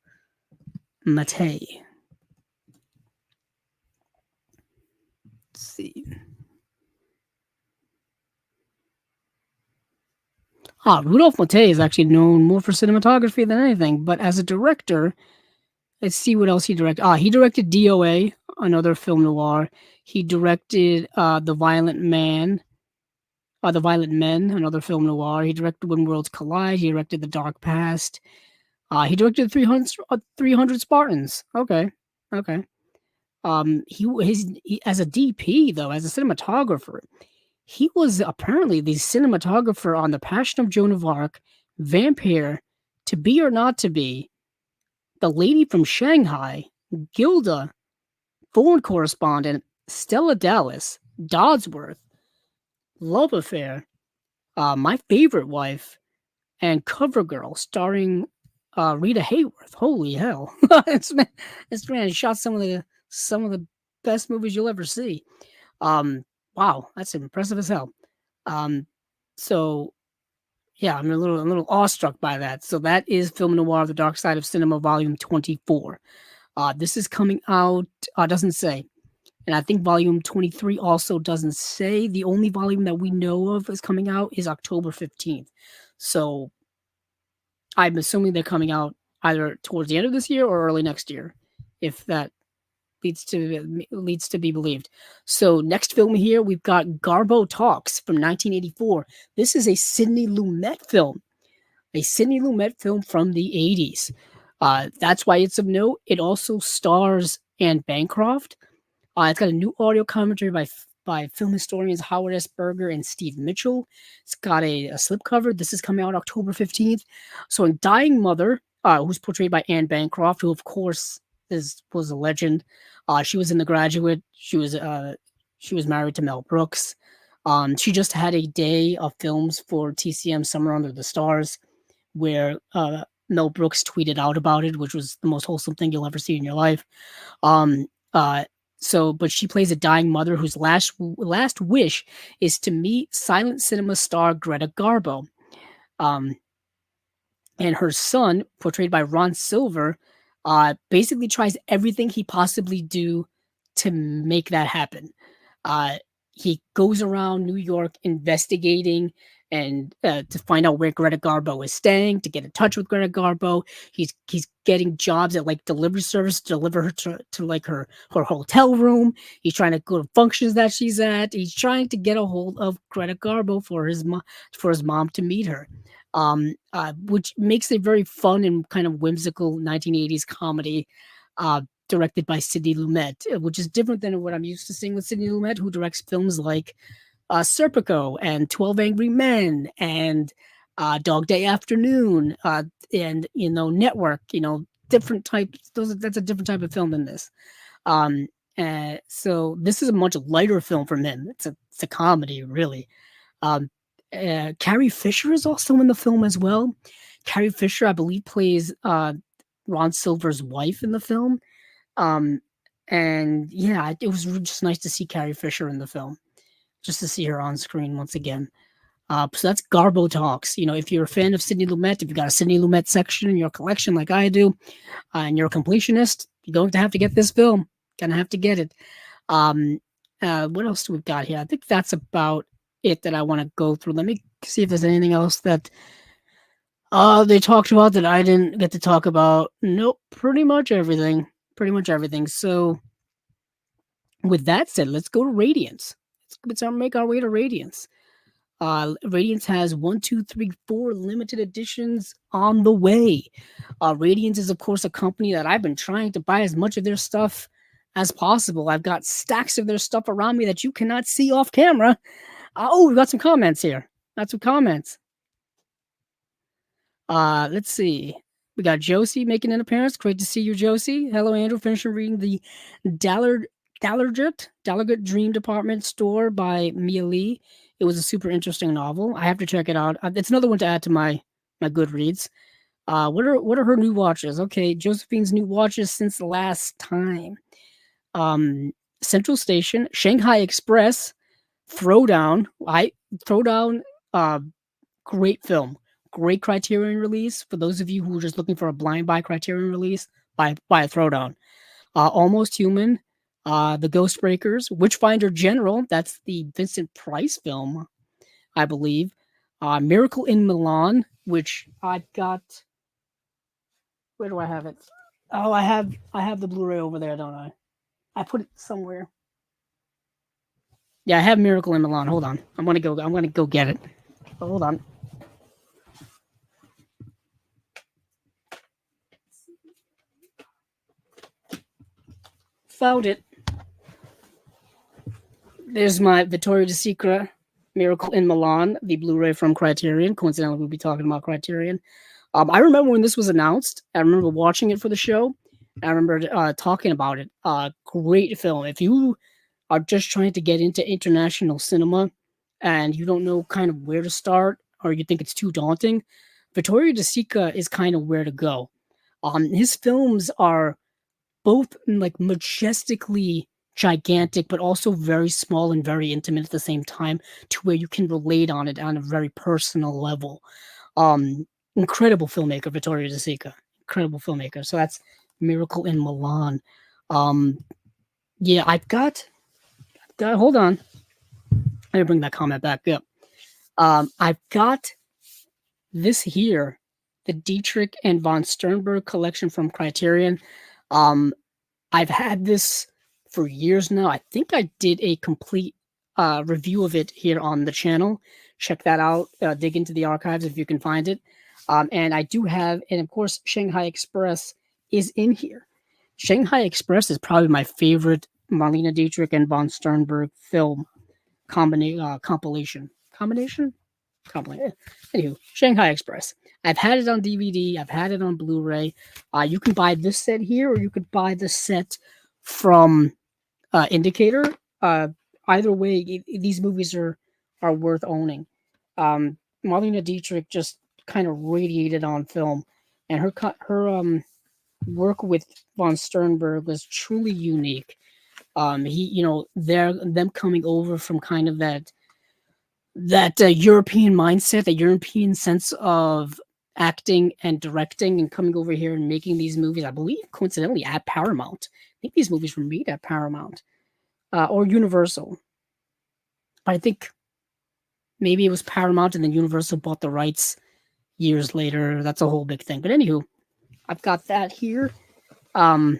Mattei. Let's see. Rudolph Mattei is actually known more for cinematography than anything, but as a director, let's see what else he directed. He directed DOA, another film noir. He directed The Violent Men, another film noir. He directed When Worlds Collide. He directed The Dark Past. He directed 300 Spartans. Okay, okay. He as a DP though, as a cinematographer, he was apparently the cinematographer on The Passion of Joan of Arc, Vampire, To Be or Not to Be, The Lady from Shanghai, Gilda, Foreign Correspondent, Stella Dallas, Dodsworth, Love Affair, My Favorite Wife, and CoverGirl, starring Rita Hayworth. Holy hell! This man shot some of the best movies you'll ever see. Um, wow, that's impressive as hell. Um, so yeah, I'm a little awestruck by that. So that is Film Noir: The Dark Side of Cinema, Volume 24. This is coming out. Doesn't say. And I think volume 23 also doesn't say. The only volume that we know of is coming out is October 15th. So I'm assuming they're coming out either towards the end of this year or early next year, if that leads to be believed. So next film here, we've got Garbo Talks from 1984. This is a Sidney Lumet film, from the 80s. That's why it's of note. It also stars Anne Bancroft. It's got a new audio commentary by film historians Howard S. Berger and Steve Mitchell. It's got a slipcover. This is coming out October 15th. So, in Dying Mother, who's portrayed by Anne Bancroft, who, of course, was a legend. She was in The Graduate. She was married to Mel Brooks. She just had a day of films for TCM Summer Under the Stars, where Mel Brooks tweeted out about it, which was the most wholesome thing you'll ever see in your life. Um, uh, but she plays a dying mother whose last wish is to meet silent cinema star Greta Garbo. And her son, portrayed by Ron Silver, basically tries everything he possibly do to make that happen. He goes around New York investigating and to find out where Greta Garbo is staying, to get in touch with Greta Garbo. He's getting jobs at like delivery service to deliver her to like her hotel room. He's trying to go to functions that she's at. He's trying to get a hold of Greta Garbo for his mom to meet her. Which makes a very fun and kind of whimsical 1980s comedy, directed by Sidney Lumet, which is different than what I'm used to seeing with Sidney Lumet, who directs films like Serpico and 12 Angry Men and Dog Day Afternoon, and Network. Different types. That's a different type of film than this. So this is a much lighter film from him. It's a comedy, really. Carrie Fisher is also in the film as well. Carrie Fisher, I believe, plays Ron Silver's wife in the film. And yeah, it was just nice to see Carrie Fisher in the film, just to see her on screen once again. So that's Garbo Talks. If you're a fan of Sidney Lumet, if you've got a Sidney Lumet section in your collection like I do, and you're a completionist, you're going to have to get this film. Gonna have to get it. What else do we've got here? I think that's about it that I want to go through. Let me see if there's anything else that they talked about that I didn't get to talk about. Nope, pretty much everything. So with that said, let's go to Radiance. Let's make our way to Radiance. Radiance has 1, 2, 3, 4 limited editions on the way. Radiance is, of course, a company that I've been trying to buy as much of their stuff as possible. I've got stacks of their stuff around me that you cannot see off camera. We've got some comments here. Let's see. We got Josie making an appearance. Great to see you, Josie. Hello, Andrew. Finishing reading the Dallergut Dream Department Store by Mia Lee. It was a super interesting novel. I have to check it out. It's another one to add to my Goodreads. What are her new watches? Okay, Josephine's new watches since the last time. Central Station, Shanghai Express, Throwdown. Throwdown, uh, great film, great Criterion release. For those of you who are just looking for a blind buy Criterion release, buy a Throwdown. Almost Human, The Ghostbreakers, Witchfinder General. That's the Vincent Price film, I believe. Miracle in Milan, which I've got. Where do I have it? Oh, I have the Blu-ray over there, don't I? I put it somewhere. Yeah, I have Miracle in Milan. Hold on. I'm gonna go get it. Hold on. Found it. There's my Vittorio De Sica Miracle in Milan, the Blu-ray from Criterion. Coincidentally, we'll be talking about Criterion. I remember when this was announced. I remember watching it for the show. I remember talking about it. Great film. If you are just trying to get into international cinema and you don't know kind of where to start or you think it's too daunting, Vittorio De Sica is kind of where to go. His films are both like majestically gigantic, but also very small and very intimate at the same time, to where you can relate on it on a very personal level. Incredible filmmaker, Vittorio De Sica. Incredible filmmaker. So that's Miracle in Milan. Yeah, hold on. Let me bring that comment back up. I've got this here, the Dietrich and von Sternberg collection from Criterion. I've had this for years now. I think I did a complete review of it here on the channel. Check that out. Dig into the archives if you can find it. And I do have, and of course, Shanghai Express is in here. Shanghai Express is probably my favorite Marlene Dietrich and von Sternberg film compilation. Combination? Compilation. Anywho, Shanghai Express. I've had it on DVD. I've had it on Blu-ray. You can buy this set here, or you could buy the set from Indicator. Either way, these movies are worth owning. Marlene Dietrich just kind of radiated on film, and her work with von Sternberg was truly unique. Them coming over from kind of that European mindset, that European sense of acting and directing, and coming over here and making these movies, I believe, coincidentally, at Paramount. I think these movies were made at Paramount or Universal. But I think maybe it was Paramount and then Universal bought the rights years later. That's a whole big thing. But anywho, I've got that here. Let's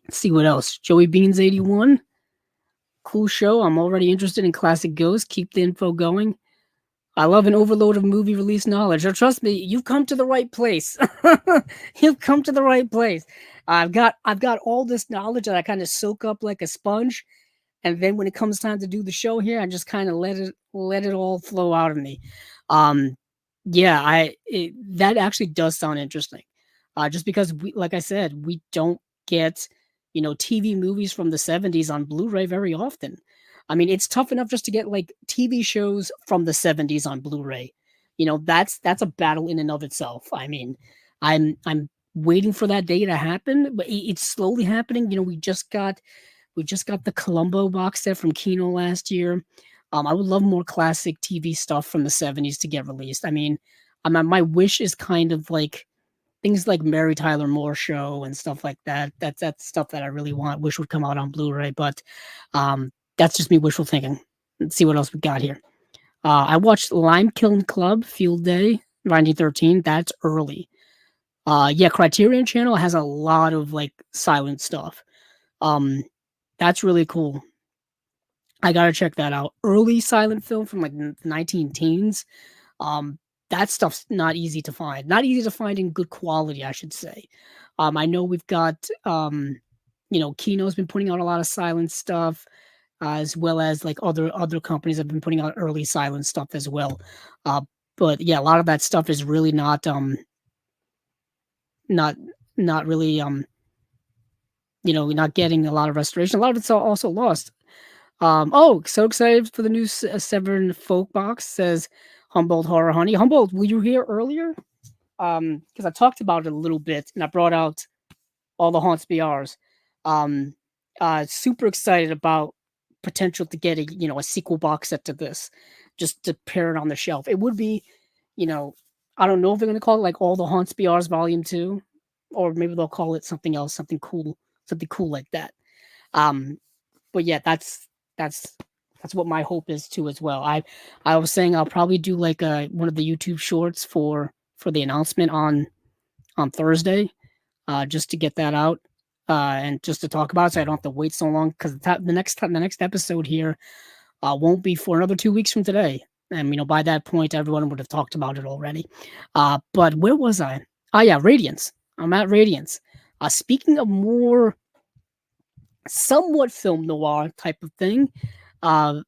see what else. Joey Beans 81. Cool show. I'm already interested in classic ghosts. Keep the info going. I love an overload of movie release knowledge. Oh, trust me, you've come to the right place. You've come to the right place. I've got all this knowledge that I kind of soak up like a sponge, and then when it comes time to do the show here, I just kind of let it all flow out of me. That actually does sound interesting. Just because like I said, we don't get TV movies from the 70s on Blu-ray very often. I mean, it's tough enough just to get like TV shows from the 70s on Blu-ray. That's a battle in and of itself. I mean, I'm waiting for that day to happen, but it's slowly happening. We just got the Columbo box set from Kino last year. I would love more classic TV stuff from the 70s to get released. I mean, my wish is kind of like things like Mary Tyler Moore Show and stuff like that. That's stuff that I really wish would come out on Blu-ray, but that's just me wishful thinking. Let's see what else we got here. I watched Lime Kiln Club Field Day 1913. That's early. Criterion Channel has a lot of like silent stuff. That's really cool. I gotta check that out. Early silent film from like 19 teens. That stuff's not easy to find. Not easy to find in good quality, I should say. I know we've got, Kino's been putting out a lot of silent stuff, as well as like other companies have been putting out early silent stuff as well. But yeah, a lot of that stuff is really not really not getting a lot of restoration. A lot of it's also lost. So excited for the new Severn Folk box, says Humboldt Horror Honey. Humboldt, were you here earlier? Because I talked about it a little bit, and I brought out all the Haunts BRs. And super excited about potential to get a sequel box set to this, just to pair it on the shelf. It would be, you know, I don't know if they're gonna call it like All the Haunts BRs Volume 2, or maybe they'll call it something else, something cool like that. Um, but yeah, that's that's what my hope is too as well. I was saying I'll probably do like one of the YouTube shorts for the announcement on Thursday, just to get that out, and just to talk about it, so I don't have to wait so long, because the next episode here won't be for another 2 weeks from today, and by that point everyone would have talked about it already. But where was I? Oh yeah, Radiance. I'm at Radiance. Speaking of more somewhat film noir type of thing, uh,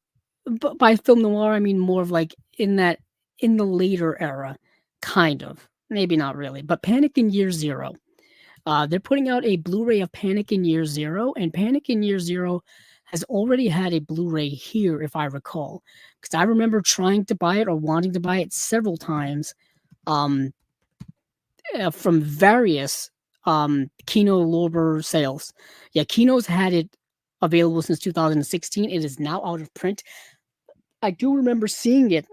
but by film noir I mean more of like in the later era, kind of. Maybe not really, but Panic in Year Zero. They're putting out a Blu-ray of Panic in Year Zero, and Panic in Year Zero has already had a Blu-ray here, if I recall, because I remember trying to buy it or wanting to buy it several times, um, from various Kino Lorber sales. Yeah, Kino's had it available since 2016. It is now out of print. I do remember seeing it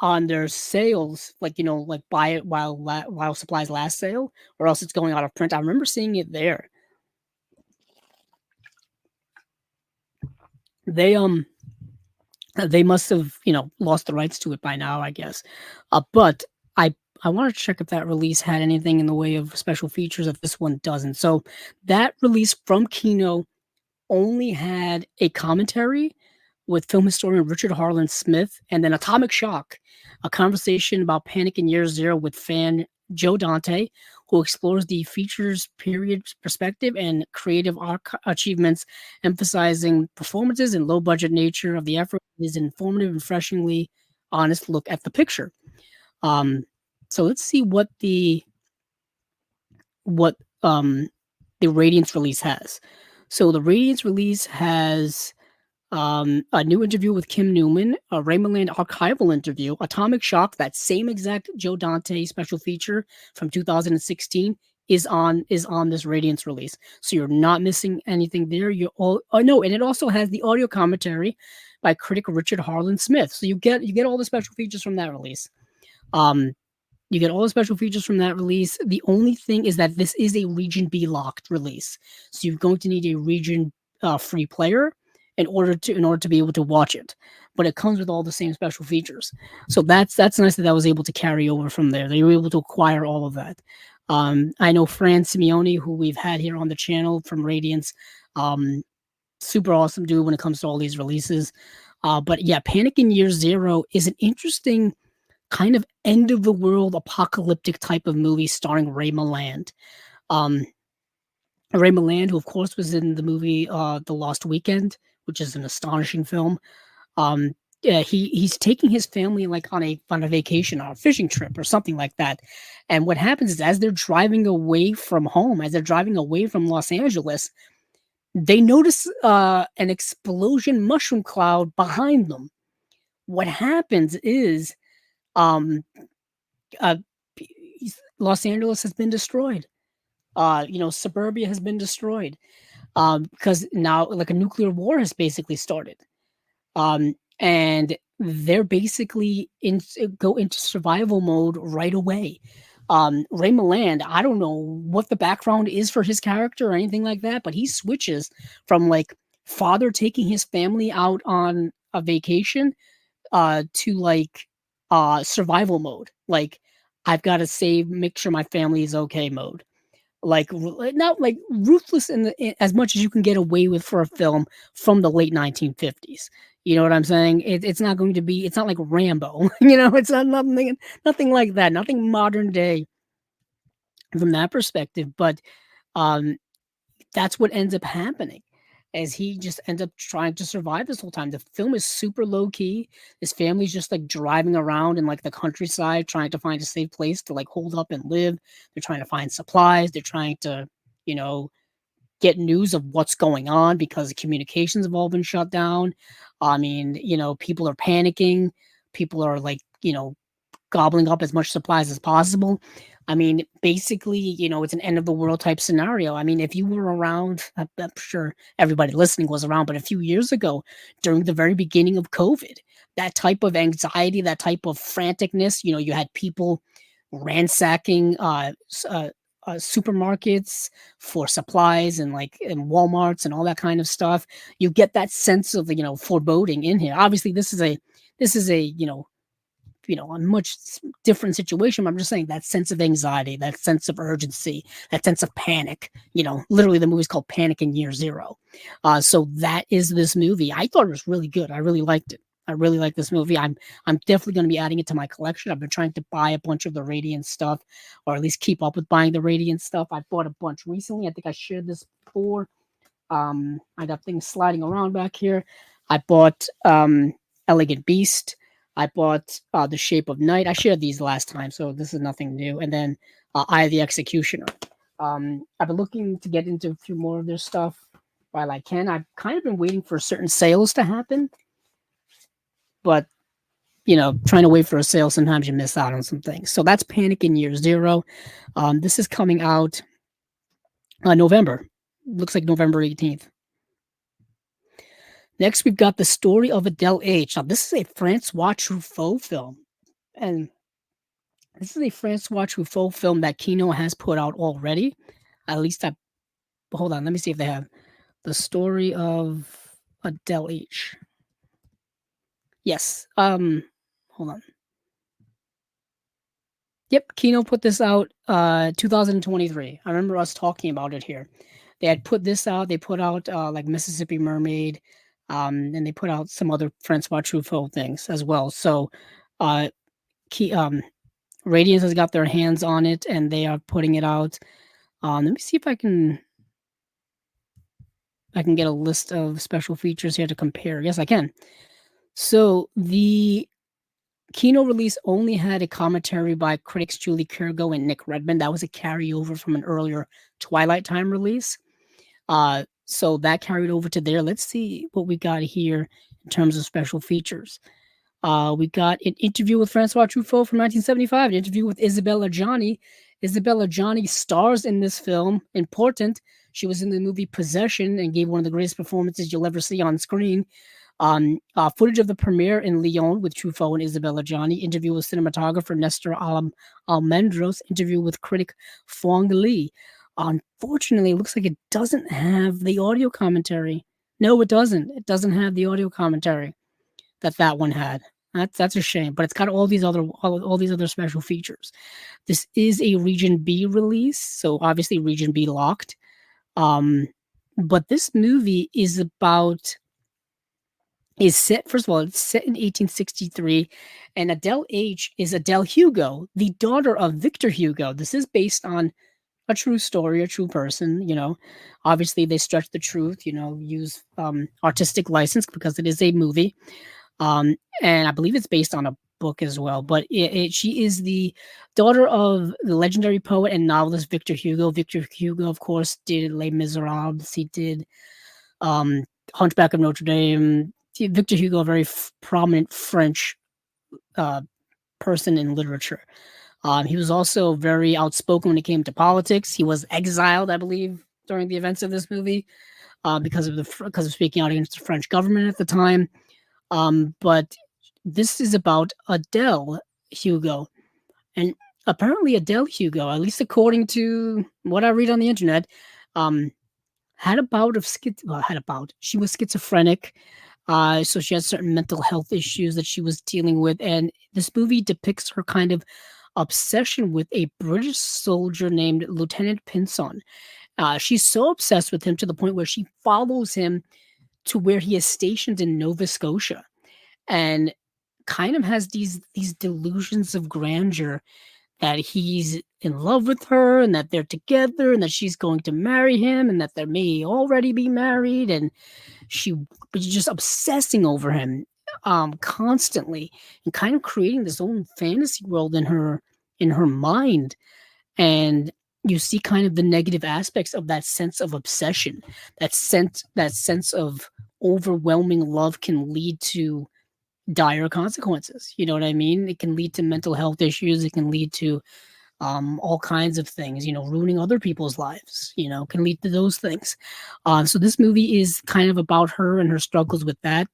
on their sales, like like buy it while supplies last sale, or else it's going out of print. I remember seeing it there. They they must have lost the rights to it by now, I guess. But I want to check if that release had anything in the way of special features. If this one doesn't, so that release from Kino only had a commentary with film historian Richard Harlan Smith, and then Atomic Shock, a conversation about Panic in Year Zero with fan Joe Dante, who explores the features period perspective and creative achievements, emphasizing performances and low budget nature of the effort. It is an informative, refreshingly honest look at the picture. Um, so let's see what the Radiance release has. So the Radiance release has a new interview with Kim Newman, a Raymoland archival interview, Atomic Shock, that same exact Joe Dante special feature from 2016 is on this Radiance release. So you're not missing anything there. You're all oh no, and it also has the audio commentary by critic Richard Harlan Smith. So you get all the special features from that release. Um, you get all the special features from that release. The only thing is that this is a Region B locked release, so you're going to need a Region free player in order to be able to watch it. But it comes with all the same special features, so that's nice that was able to carry over from there. They were able to acquire all of that. I know Fran Simeone, who we've had here on the channel from Radiance, um, super awesome dude when it comes to all these releases. But yeah, Panic in Year Zero is an interesting kind of end of the world apocalyptic type of movie starring Ray Milland. Um, Ray Milland, who of course was in the movie The Lost Weekend, which is an astonishing film. Yeah, he's taking his family like on a vacation, on a fishing trip or something like that. And what happens is, as they're driving away from home, as they're driving away from Los Angeles, they notice an explosion mushroom cloud behind them. What happens is, um, uh, Los Angeles has been destroyed. Suburbia has been destroyed, because now like a nuclear war has basically started. And they're basically go into survival mode right away. Ray Milland, I don't know what the background is for his character or anything like that, but he switches from like father taking his family out on a vacation to like survival mode. Like, I've got to make sure my family is okay mode. Like, not like ruthless as much as you can get away with for a film from the late 1950s. You know what I'm saying? It's not going to be. It's not like Rambo. It's not nothing like that. Nothing modern day from that perspective. But um, that's what ends up happening, as he just ends up trying to survive this whole time. The film is super low key. His family's just like driving around in like the countryside trying to find a safe place to like hold up and live. They're trying to find supplies. They're trying to, you know, get news of what's going on because the communications have all been shut down. I mean, people are panicking. People are like, gobbling up as much supplies as possible. I mean, basically, it's an end of the world type scenario. I mean, if you were around, I'm sure everybody listening was around, but a few years ago, during the very beginning of COVID, that type of anxiety, that type of franticness, you had people ransacking supermarkets for supplies and like in Walmarts and all that kind of stuff. You get that sense of foreboding in here. Obviously, this is a a much different situation. I'm just saying that sense of anxiety, that sense of urgency, that sense of panic. Literally, the movie's called Panic in Year Zero. So that is this movie. I thought it was really good. I really liked it. I really like this movie. I'm definitely going to be adding it to my collection. I've been trying to buy a bunch of the Radiance stuff, or at least keep up with buying the Radiance stuff. I bought a bunch recently. I think I shared this before. I got things sliding around back here. I bought Elegant Beast. I bought The Shape of Night. I shared these last time, so this is nothing new. And then Eye of the Executioner. I've been looking to get into a few more of their stuff while I can. I've kind of been waiting for certain sales to happen, but trying to wait for a sale, sometimes you miss out on some things. So that's Panic in Year Zero. This is coming out November. Looks like November 18th. Next, we've got The Story of Adele H. Now, this is a Francois Truffaut film. And this is a Francois Truffaut film that Kino has put out already. At least hold on, let me see if they have. The Story of Adele H. Yes. Hold on. Yep, Kino put this out 2023. I remember us talking about it here. They had put this out. They put out like Mississippi Mermaid, and they put out some other Francois Truffaut things as well. So, Radiance has got their hands on it, and they are putting it out. Let me see if I can get a list of special features here to compare. Yes, I can. So the Kino release only had a commentary by critics Julie Kergo and Nick Redmond. That was a carryover from an earlier Twilight Time release. So that carried over to there. Let's see what we got here in terms of special features. We got an interview with Francois Truffaut from 1975, an interview with Isabelle Adjani. Isabelle Adjani stars in this film. Important. She was in the movie Possession and gave one of the greatest performances you'll ever see on screen. Footage of the premiere in Lyon with Truffaut and Isabelle Adjani. Interview with cinematographer Nestor Almendros. Interview with critic Fong Li. Unfortunately, it looks like it doesn't have the audio commentary. No, it doesn't. It doesn't have the audio commentary that one had. That's a shame, but it's got all these other special features. This is a Region B release, so obviously Region B locked. But this movie is set, first of all, it's set in 1863, and Adele H is Adele Hugo, the daughter of Victor Hugo. This is based on a true story, a true person. Obviously they stretch the truth, use artistic license because it is a movie. And I believe it's based on a book as well. But she is the daughter of the legendary poet and novelist Victor Hugo. Victor Hugo, of course, did Les Miserables. He did Hunchback of Notre Dame. Victor Hugo, a very prominent French person in literature. He was also very outspoken when it came to politics. He was exiled, I believe, during the events of this movie because of speaking out against the French government at the time. But this is about Adele Hugo, and apparently Adele Hugo, at least according to what I read on the internet, had a bout of she was schizophrenic. So she had certain mental health issues that she was dealing with, and this movie depicts her kind of obsession with a British soldier named Lieutenant Pinson. She's so obsessed with him to the point where she follows him to where he is stationed in Nova Scotia, and kind of has these delusions of grandeur that he's in love with her and that they're together and that she's going to marry him and that they may already be married, and but she's just obsessing over him constantly and kind of creating this own fantasy world in her mind. And you see kind of the negative aspects of that sense of obsession, that sense of overwhelming love can lead to dire consequences. You know what I mean? It can lead to mental health issues. It can lead to all kinds of things, ruining other people's lives, can lead to those things. So this movie is kind of about her and her struggles with that.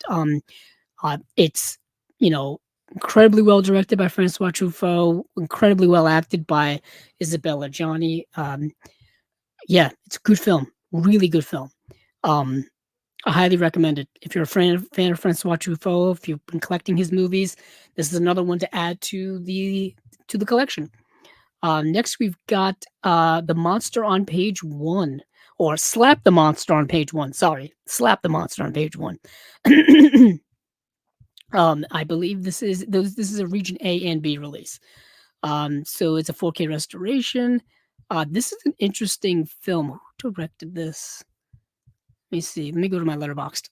It's, you know, incredibly well directed by Francois Truffaut, incredibly well acted by Isabella Gianni. Yeah, it's a good film, really good film. Um, I highly recommend it. If you're a fan of Francois Truffaut, if you've been collecting his movies, this is another one to add to the collection. Next, we've got the monster on page one, or slap the monster on page one. Sorry, slap the monster on page one. I believe this is a region A and B release. So it's a 4K restoration. This is an interesting film. Who directed this? Let me see. Let me go to my letterboxd.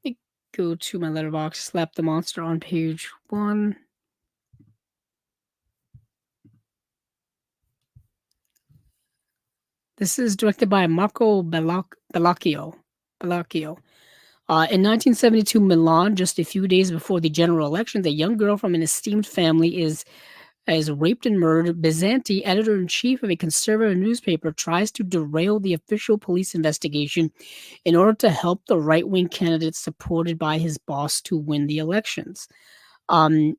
Let me go to my letterbox. Slap the monster on page one. This is directed by Marco Bellacchio. Bellacchio. In 1972 Milan, just a few days before the general elections, a young girl from an esteemed family is raped and murdered. Bizanti, editor-in-chief of a conservative newspaper, tries to derail the official police investigation in order to help the right-wing candidate supported by his boss to win the elections. Um,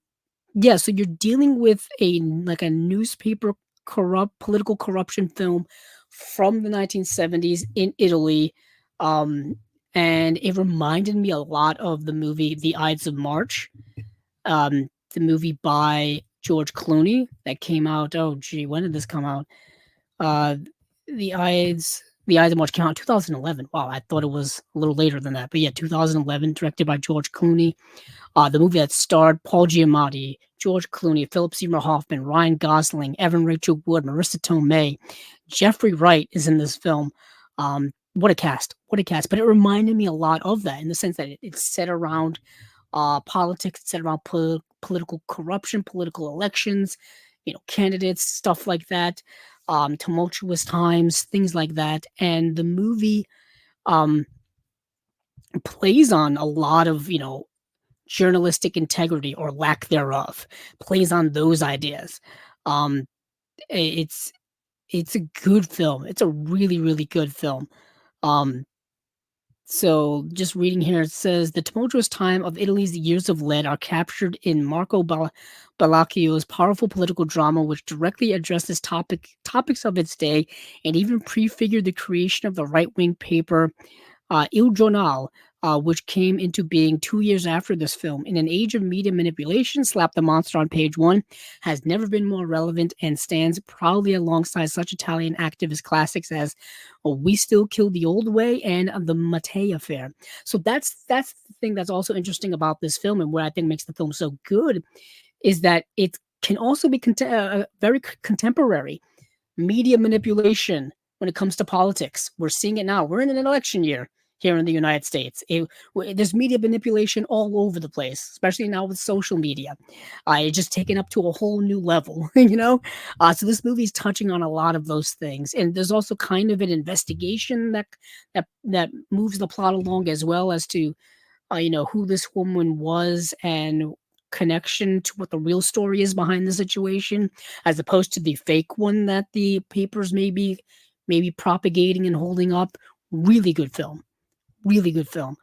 yeah, so you're dealing with a newspaper political corruption film from the 1970s in Italy. Um, and it reminded me a lot of the movie The Ides of March, the movie by George Clooney that came out. Oh, gee, when did this come out? Uh, the Ides of March came out in 2011. Wow, I thought it was a little later than that, but yeah, 2011, directed by George Clooney. The movie that starred Paul Giamatti, George Clooney, Philip Seymour Hoffman, Ryan Gosling, Evan Rachel Wood, Marissa Tomei, Jeffrey Wright is in this film. What a cast! What a cast! But it reminded me a lot of that in the sense that it's set around politics, it's set around political corruption, political elections, candidates, stuff like that, tumultuous times, things like that. And the movie um, plays on a lot of journalistic integrity or lack thereof, plays on those ideas. Um, it's it's a good film. It's a really, really good film. Um, so just reading here, it says the tumultuous time of Italy's years of lead are captured in Bellacchio's powerful political drama, which directly addresses topics of its day and even prefigured the creation of the right-wing paper Il Giornale, which came into being 2 years after this film. In an age of media manipulation, Slap the Monster on page one has never been more relevant and stands proudly alongside such Italian activist classics as We Still Kill the Old Way and The Mattei Affair. So that's the thing that's also interesting about this film, and what I think makes the film so good is that it can also be very contemporary. Media manipulation when it comes to politics. We're seeing it now. We're in an election year here in the United States. There's media manipulation all over the place, especially now with social media. It's just taken up to a whole new level, So this movie is touching on a lot of those things, and there's also kind of an investigation that moves the plot along as well as to who this woman was and connection to what the real story is behind the situation, as opposed to the fake one that the papers maybe propagating and holding up. Really good film. Really good film.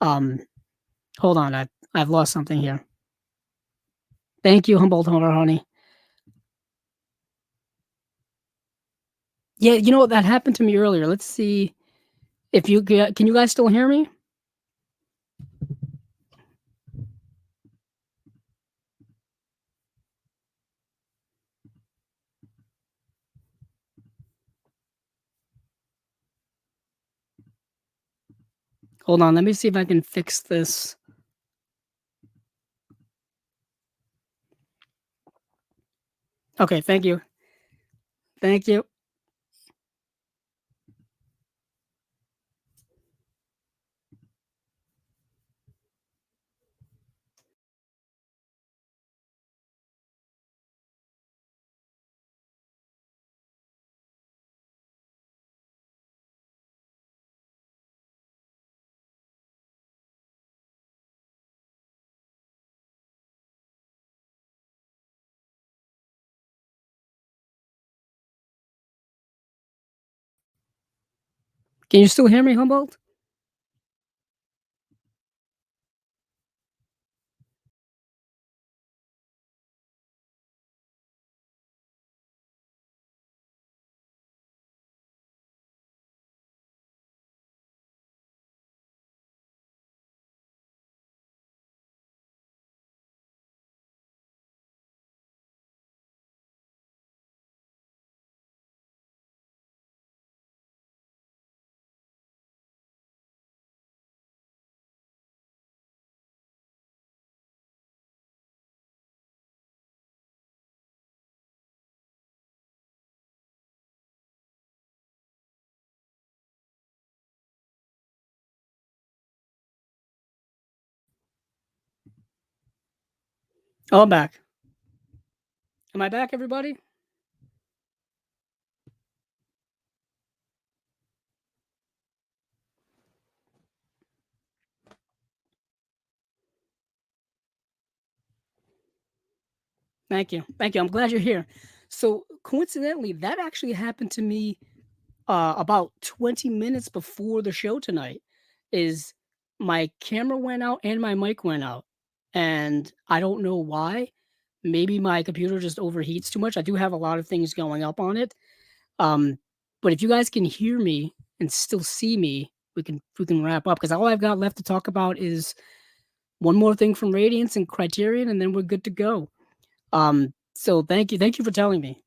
Um, hold on, I've lost something here. Thank you, Humboldt Hunter, honey. Yeah, that happened to me earlier. Let's see if can you guys still hear me? Hold on, let me see if I can fix this. Okay, thank you. Thank you. Can you still hear me, Humboldt? Oh, I'm back. Am I back, everybody? Thank you. Thank you. I'm glad you're here. So coincidentally, that actually happened to me about 20 minutes before the show tonight. Is my camera went out and my mic went out, and I don't know why. Maybe my computer just overheats too much. I do have a lot of things going up on it. Um, but if you guys can hear me and still see me, we can wrap up because all I've got left to talk about is one more thing from Radiance and Criterion, and then we're good to go. So thank you for telling me.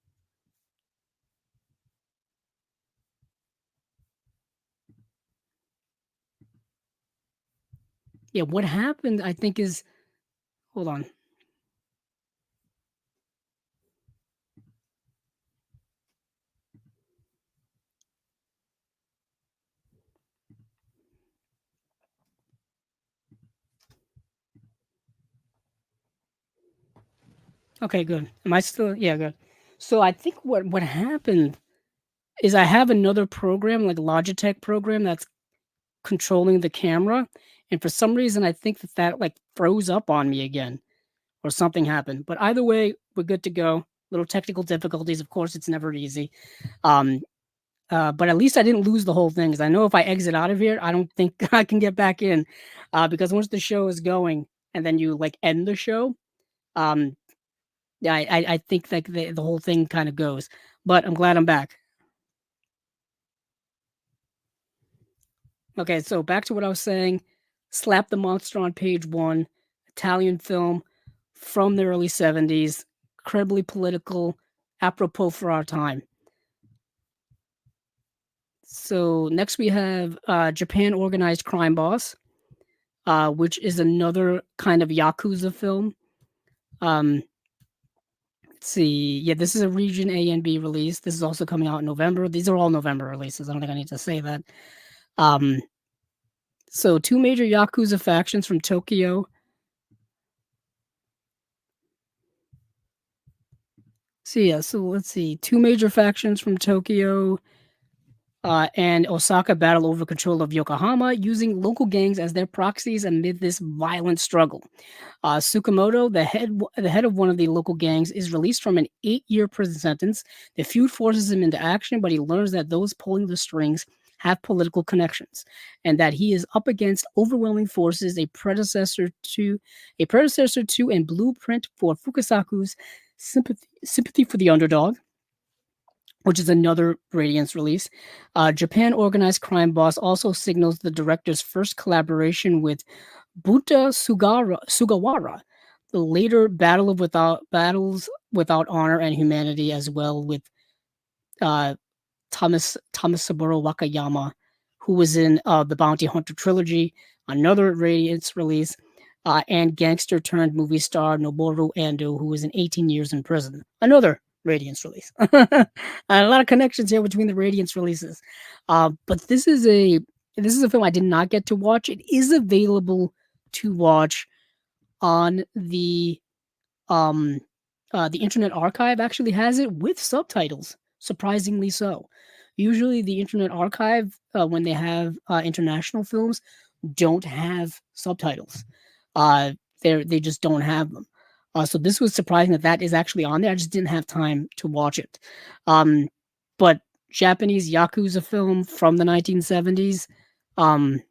Yeah, what happened, I think, is hold on. Okay, good. Am I still? Yeah, good. So I think what happened is I have another program, like Logitech program, that's controlling the camera, and for some reason I think that like froze up on me again, or something happened. But either way, we're good to go. Little technical difficulties, of course, it's never easy. Um, but at least I didn't lose the whole thing because I know if I exit out of here, I don't think I can get back in. Because once the show is going and then you like end the show, um, yeah, I think like the whole thing kind of goes. But I'm glad I'm back. Okay, so back to what I was saying. Slap the Monster on page one, Italian film from the early 70s, incredibly political, apropos for our time. So next we have Japan Organized Crime Boss, which is another kind of Yakuza film. Um, let's see. Yeah, this is a region A and B release. This is also coming out in November. These are all November releases. I don't think I need to say that. Um, so two major Yakuza factions from Tokyo. So let's see. Two major factions from Tokyo and Osaka battle over control of Yokohama, using local gangs as their proxies amid this violent struggle. Tsukamoto, the head of one of the local gangs, is released from an 8-year prison sentence. The feud forces him into action, but he learns that those pulling the strings have political connections, and that he is up against overwhelming forces, a predecessor to and blueprint for Fukasaku's sympathy for the underdog, which is another Radiance release. Japan Organized Crime Boss also signals the director's first collaboration with Sugawara, the later battles without honor and humanity, as well with uh, Saburo Wakayama, who was in the Bounty Hunter trilogy, another Radiance release, and gangster turned movie star Noboru Ando, who was in 18 years in prison, another Radiance release. A lot of connections here between the Radiance releases. But this is a film I did not get to watch. It is available to watch on um the Internet Archive. Actually has it with subtitles, surprisingly so. Usually the Internet Archive, when they have international films, don't have subtitles. Uh, they just don't have them. So this was surprising that that is actually on there. I just didn't have time to watch it. Um, but Japanese Yakuza film from the 1970s. Um,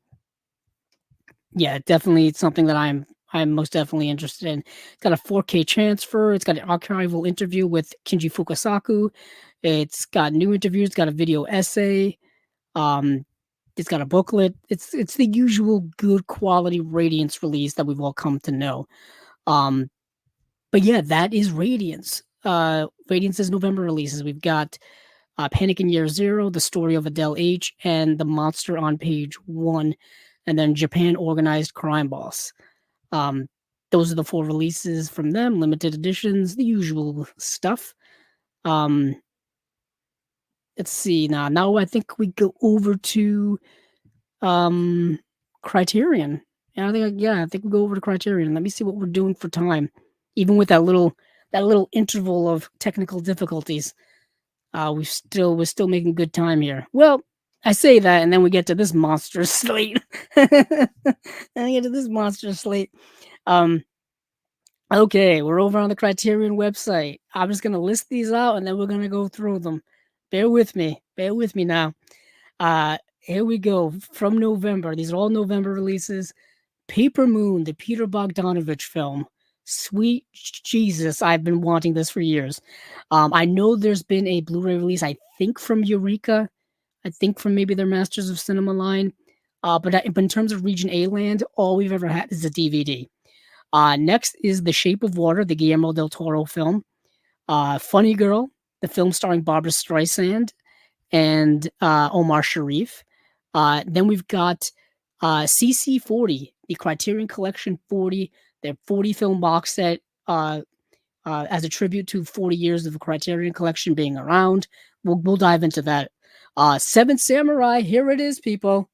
yeah, definitely it's something that I'm most definitely interested in. It's got a 4K transfer. It's got an archival interview with Kinji Fukasaku. It's got new interviews. It's got a video essay. Um, it's got a booklet. It's the usual good quality Radiance release that we've all come to know. Um, but yeah, that is Radiance. Radiance's November releases. We've got Panic in Year Zero, The Story of Adele H, and The Monster on Page One, and then Japan Organized Crime Boss. Um, those are the 4 releases from them, limited editions, the usual stuff. Um, let's see now. Now I think we go over to um Criterion. I think we go over to Criterion. Let me see what we're doing for time. Even with that little interval of technical difficulties. We're still making good time here. Well, I say that, and then we get to this monster slate. Then we get to this monster slate. Okay, we're over on the Criterion website. I'm just gonna list these out, and then we're gonna go through them. Bear with me. Bear with me now. Here we go. From November. These are all November releases. Paper Moon, the Peter Bogdanovich film. Sweet Jesus, I've been wanting this for years. I know there's been a Blu-ray release, I think from Eureka, I think from maybe their Masters of Cinema line. But in terms of Region A land, all we've ever had is a DVD. Next is The Shape of Water, the Guillermo del Toro film. Funny Girl, the film starring Barbara Streisand and Omar Sharif. Then we've got CC40, the Criterion Collection 40, their 40 film box set as a tribute to 40 years of the Criterion Collection being around. We'll dive into that. Seven Samurai, here it is, people.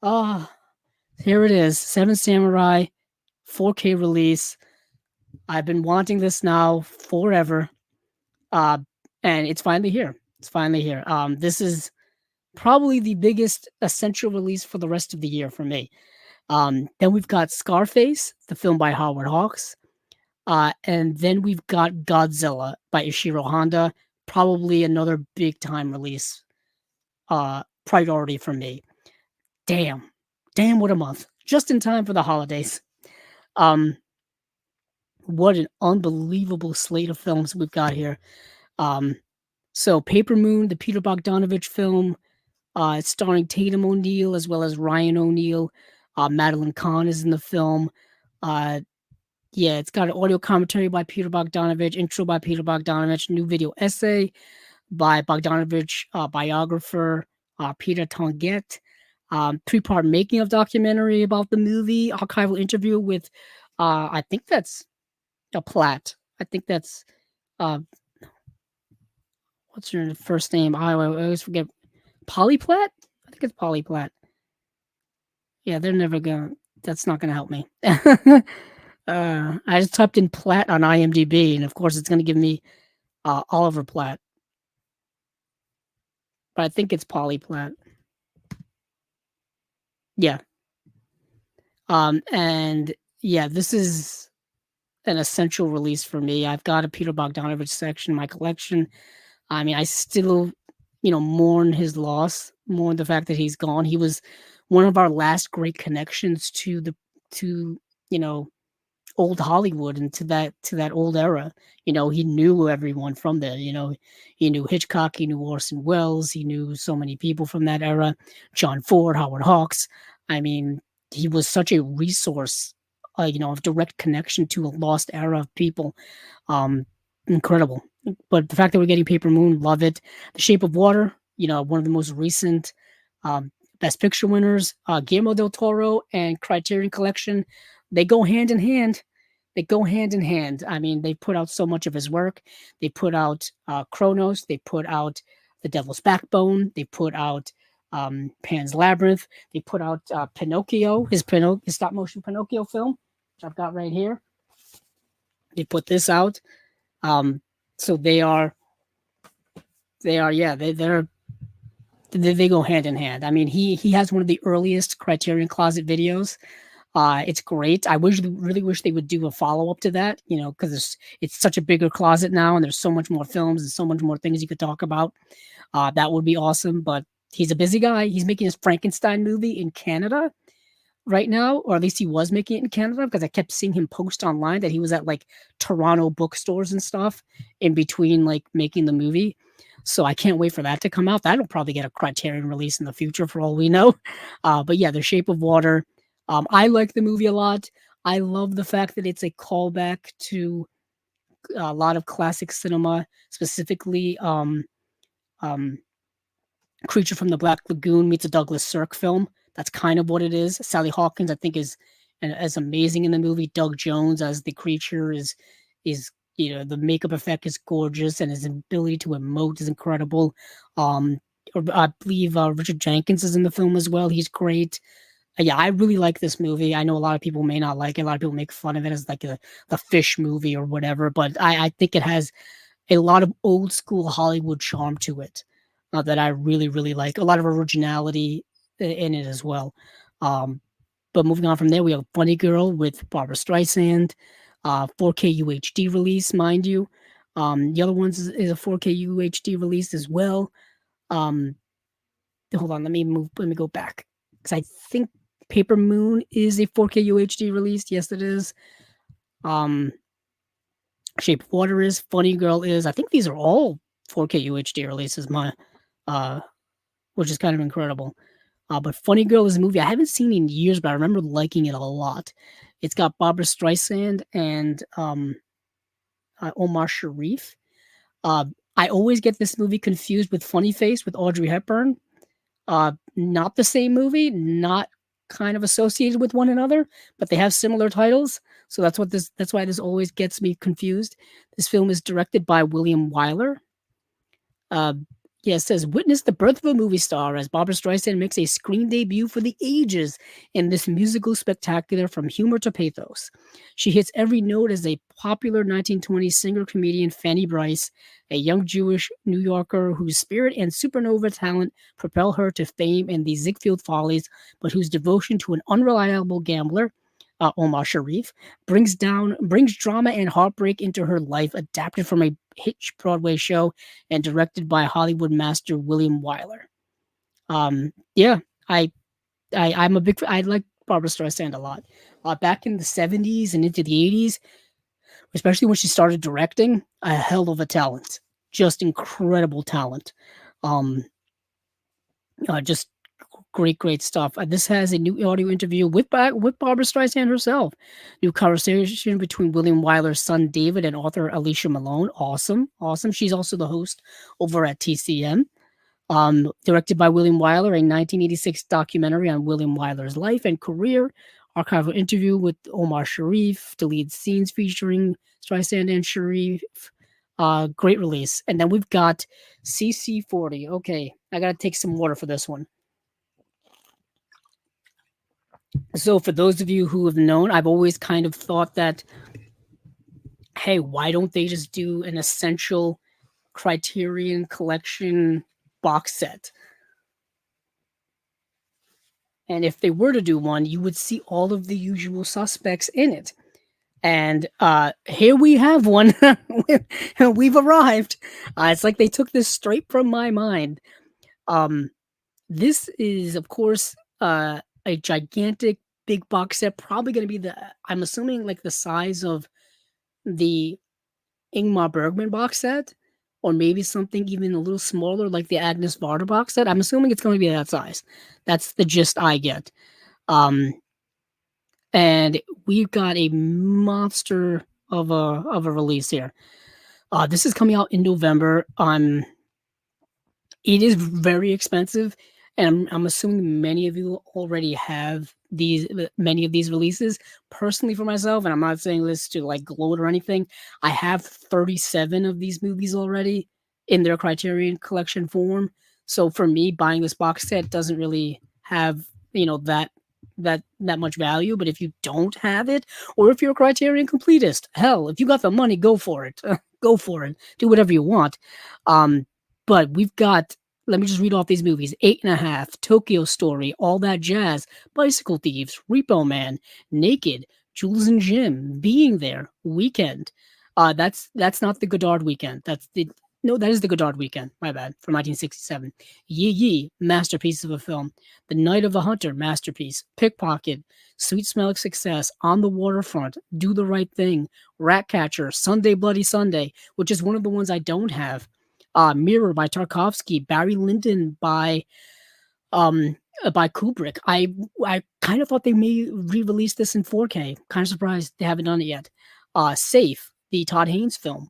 Here it is. Seven Samurai, 4K release. I've been wanting this now forever. And it's finally here. It's finally here. This is probably the biggest essential release for the rest of the year for me. Then we've got Scarface, the film by Howard Hawks. And then we've got Godzilla by Ishiro Honda, probably another big time release priority for me. Damn, what a month. Just in time for the holidays. What an unbelievable slate of films we've got here. So Paper Moon, the Peter Bogdanovich film, it's starring Tatum O'Neal as well as Ryan O'Neal. Madeline Kahn is in the film. Yeah, it's got an audio commentary by Peter Bogdanovich, intro by Peter Bogdanovich, new video essay by Bogdanovich biographer Peter Tonguet, 3-part making of documentary about the movie, archival interview with, I think that's a Platt. I think that's, what's her first name? I always forget. Polly Platt? I think it's Polly Platt. Yeah, they're never gonna, that's not gonna help me. I just typed in Platt on IMDb, and of course it's gonna give me Oliver Platt. But I think it's Polly Platt. Yeah. And yeah, this is an essential release for me. I've got a Peter Bogdanovich section in my collection. I mean, I still, mourn his loss, mourn the fact that he's gone. He was one of our last great connections to old Hollywood and to that old era. He knew everyone from there. He knew Hitchcock, he knew Orson Welles, he knew so many people from that era. John Ford, Howard Hawks. I mean, he was such a resource, of direct connection to a lost era of people. Incredible. But the fact that we're getting Paper Moon, love it. The Shape of Water, one of the most recent Best Picture winners, Guillermo del Toro and Criterion Collection, they go hand in hand. They go hand in hand. I mean, they put out so much of his work. They put out Kronos. They put out The Devil's Backbone. They put out Pan's Labyrinth. They put out Pinocchio, his stop motion Pinocchio film, which I've got right here. They put this out. So they go hand in hand. I mean, he has one of the earliest Criterion Closet videos. It's great. I really wish they would do a follow up to that, because it's such a bigger closet now, and there's so much more films and so much more things you could talk about. That would be awesome, but he's a busy guy. He's making his Frankenstein movie in Canada right now, or at least he was making it in Canada because I kept seeing him post online that he was at like Toronto bookstores and stuff in between like making the movie. So I can't wait for that to come out. That'll probably get a Criterion release in the future for all we know. But yeah, The Shape of Water. I like the movie a lot. I love the fact that it's a callback to a lot of classic cinema, specifically um, Creature from the Black Lagoon meets a Douglas Sirk film. That's kind of what it is. Sally Hawkins, I think, is as amazing in the movie. Doug Jones as the creature is the makeup effect is gorgeous and his ability to emote is incredible. Um, I believe Richard Jenkins is in the film as well. He's great. Yeah, I really like this movie. I know a lot of people may not like it. A lot of people make fun of it as like the fish movie or whatever, but I think it has a lot of old school Hollywood charm to it that I really, really like. A lot of originality in it as well. Um, but moving on from there, we have Funny Girl with Barbara Streisand, 4K UHD release, mind you. The other ones is a 4K UHD release as well. Hold on, let me go back because I think Paper Moon is a 4K UHD release. Yes, it is. Shape of Water is, Funny Girl is. I think these are all 4K UHD releases, which is kind of incredible. But Funny Girl is a movie I haven't seen in years, but I remember liking it a lot. It's got Barbara Streisand and Omar Sharif. I always get this movie confused with Funny Face with Audrey Hepburn. Not the same movie, not kind of associated with one another, but they have similar titles. So that's why this always gets me confused. This film is directed by William Wyler. It says, witness the birth of a movie star as Barbara Streisand makes a screen debut for the ages in this musical spectacular from humor to pathos. She hits every note as a popular 1920s singer-comedian Fanny Brice, a young Jewish New Yorker whose spirit and supernova talent propel her to fame in the Ziegfeld Follies, but whose devotion to an unreliable gambler, Omar Sharif, brings drama and heartbreak into her life, adapted from a hit Broadway show and directed by Hollywood master William Wyler. I like Barbara Streisand a lot. Back in the 70s and into the 80s, especially when she started directing, a hell of a talent, just incredible talent. Just great stuff. This has a new audio interview with Barbara Streisand herself. New conversation between William Wyler's son David and author Alicia Malone. Awesome. She's also the host over at TCM. Directed by William Wyler, a 1986 documentary on William Wyler's life and career. Archival interview with Omar Sharif, deleted scenes featuring Streisand and Sharif. Great release. And then we've got CC40. Okay, I gotta take some water for this one. So for those of you who have known, I've always kind of thought that, hey, why don't they just do an essential Criterion collection box set? And if they were to do one, you would see all of the usual suspects in it. And here we have one. We've arrived. It's like they took this straight from my mind. This is, of course, a gigantic big box set, probably going to be I'm assuming like the size of the Ingmar Bergman box set, or maybe something even a little smaller like the Agnes Varda box set. I'm assuming it's going to be that size. That's the gist I get. And we've got a monster of a release here. This is coming out in November. It is very expensive, and I'm assuming many of you already have many of these releases. Personally, for myself, and I'm not saying this to like gloat or anything, I have 37 of these movies already in their Criterion collection form. So for me, buying this box set doesn't really have that much value. But if you don't have it, or if you're a Criterion completist, hell, if you got the money, go for it. Go for it. Do whatever you want. But we've got, let me just read off these movies: 8½, Tokyo Story, All That Jazz, Bicycle Thieves, Repo Man, Naked, Jules and Jim, Being There, Weekend. That's not the Godard Weekend. That's the No, that is The Godard Weekend. My bad. From 1967. Yi Yi, masterpiece of a film. The Night of the Hunter, masterpiece. Pickpocket, Sweet Smell of Success, On the Waterfront, Do the Right Thing, Ratcatcher, Sunday Bloody Sunday, which is one of the ones I don't have. Mirror by Tarkovsky, Barry Lyndon um by Kubrick. I kind of thought they may re-release this in 4K. Kind of surprised they haven't done it yet. Safe, the Todd Haynes film.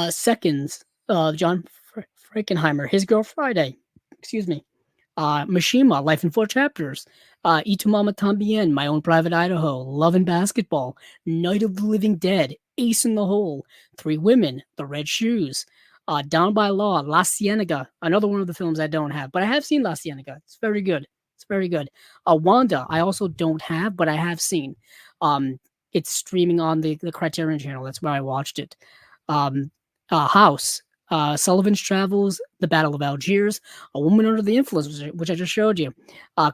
Seconds, John Frankenheimer, His Girl Friday. Excuse me. Mishima, Life in Four Chapters. Itumama Tambien, My Own Private Idaho. Love and Basketball. Night of the Living Dead. Ace in the Hole. Three Women. The Red Shoes. Down by Law. La Cienega. Another one of the films I don't have, but I have seen La Cienega. It's very good. It's very good. Wanda, I also don't have, but I have seen. It's streaming on the Criterion channel. That's where I watched it. House, Sullivan's Travels, The Battle of Algiers, A Woman Under the Influence, which I just showed you,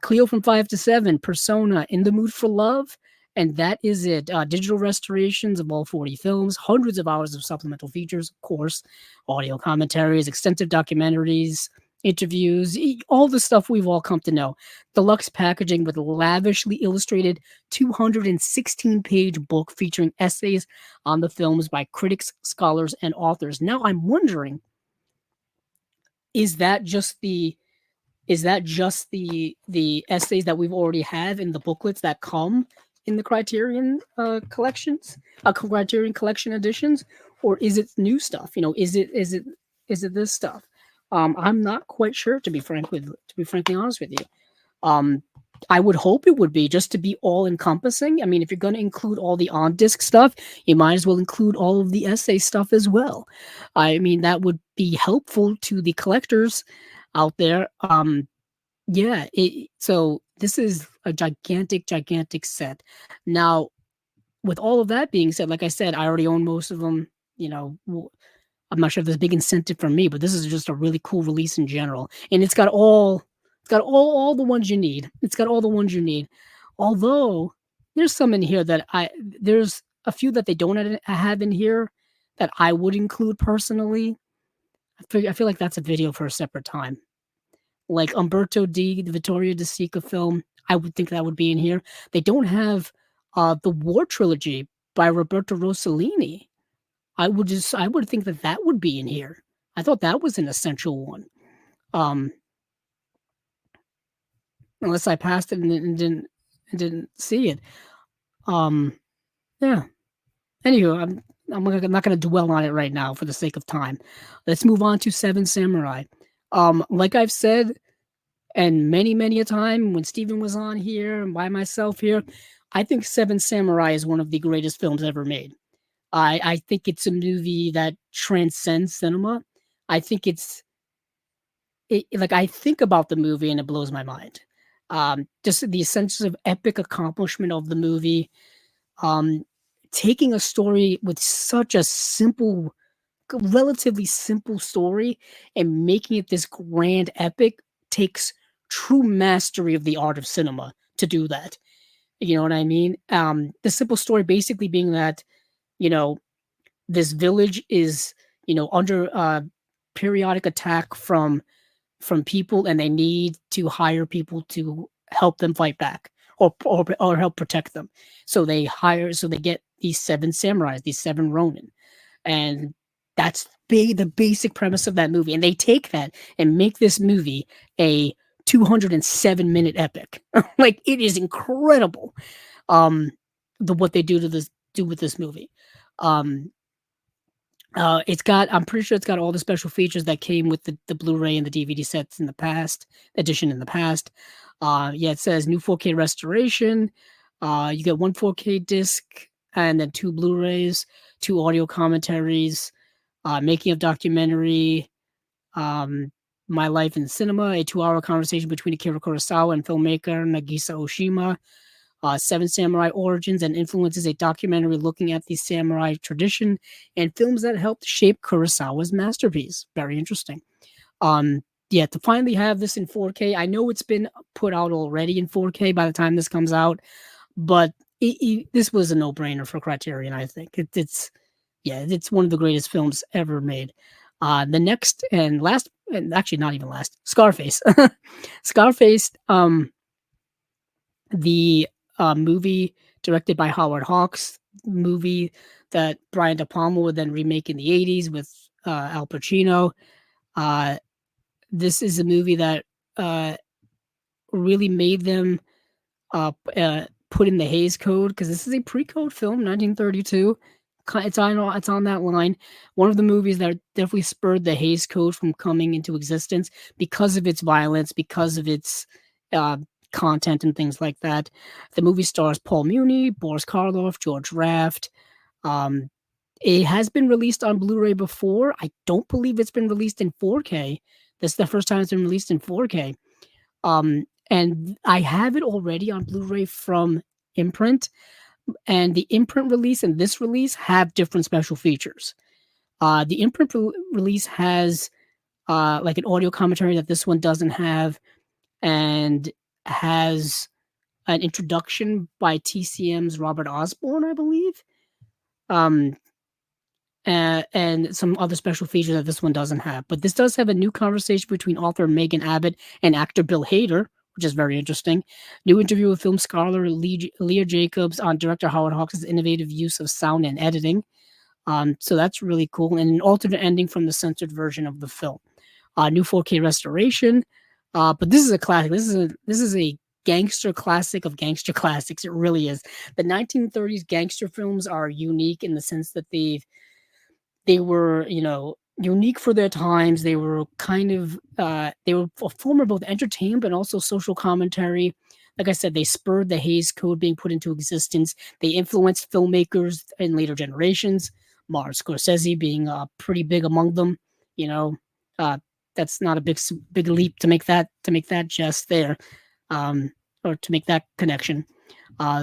Cleo from 5 to 7, Persona, In the Mood for Love, and that is it. Digital restorations of all 40 films, hundreds of hours of supplemental features, of course, audio commentaries, extensive documentaries, interviews, all the stuff we've all come to know. Deluxe packaging with lavishly illustrated 216-page book featuring essays on the films by critics, scholars, and authors. Now I'm wondering, is that just the essays that we've already have in the booklets that come in the Criterion collections, Criterion collection editions, or is it new stuff? Is it this stuff? I'm not quite sure, to be frankly honest with you. I would hope it would be, just to be all encompassing. I mean, if you're going to include all the on disc stuff, you might as well include all of the essay stuff as well. I mean, that would be helpful to the collectors out there. Yeah. So this is a gigantic set. Now, with all of that being said, like I said, I already own most of them. I'm not sure if there's a big incentive for me, but this is just a really cool release in general. And it's got all the ones you need. It's got all the ones you need. Although there's some in here that there's a few that they don't have in here that I would include personally. I feel like that's a video for a separate time. Like Umberto D, the Vittorio De Sica film, I would think that would be in here. They don't have the War Trilogy by Roberto Rossellini. I would think that would be in here. I thought that was an essential one. Unless I passed it and didn't see it. Yeah. Anywho, I'm not going to dwell on it right now for the sake of time. Let's move on to Seven Samurai. Like I've said, and many a time when Steven was on here and by myself here, I think Seven Samurai is one of the greatest films ever made. I think it's a movie that transcends cinema. I think I think about the movie and it blows my mind. Just the sense of epic accomplishment of the movie. Taking a story with such a relatively simple story and making it this grand epic takes true mastery of the art of cinema to do that. You know what I mean? The simple story basically being that, this village is, under periodic attack from people, and they need to hire people to help them fight back or help protect them. So they get these 7 samurais, these 7 Ronin. And that's the basic premise of that movie. And they take that and make this movie a 207-minute epic. Like, it is incredible. What they do with this movie. I'm pretty sure it's got all the special features that came with the Blu-ray and the DVD sets in the past. It says new 4K restoration. You get 1 4K disc and then 2 Blu-rays, 2 audio commentaries, making of documentary, My Life in Cinema, a 2-hour conversation between Akira Kurosawa and filmmaker Nagisa Oshima. 7 Samurai Origins and Influences, a documentary looking at the samurai tradition and films that helped shape Kurosawa's masterpiece. Very interesting. To finally have this in 4K, I know it's been put out already in 4K by the time this comes out, but this was a no-brainer for Criterion, I think. It's one of the greatest films ever made. The next and last, and actually not even last, Scarface. Scarface, the movie directed by Howard Hawks, movie that Brian De Palma would then remake in the 80s with Al Pacino. This is a movie that really made them put in the Hays Code, because this is a pre-code film, 1932. It's on that line. One of the movies that definitely spurred the Hays Code from coming into existence because of its violence, because of its uh, content and things like that. The movie stars Paul Muni, Boris Karloff, George Raft. Um, it has been released on Blu-ray before. I don't believe it's been released in 4K. This is the first time it's been released in 4K. And I have it already on Blu-ray from Imprint, and the Imprint release and this release have different special features. The Imprint release has like an audio commentary that this one doesn't have, and has an introduction by TCM's Robert Osborne, I believe. And some other special features that this one doesn't have. But this does have a new conversation between author Megan Abbott and actor Bill Hader, which is very interesting. New interview with film scholar Leah Jacobs on director Howard Hawks' innovative use of sound and editing. So that's really cool. And an alternate ending from the censored version of the film. New 4K restoration. But this is a classic. This is a gangster classic of gangster classics. It really is. The 1930s gangster films are unique in the sense that they were, unique for their times. They were kind of they were a form of both entertainment but also social commentary. Like I said, they spurred the Hays Code being put into existence. They influenced filmmakers in later generations. Martin Scorsese being pretty big among them. Uh, that's not a big leap to make that just there, or to make that connection.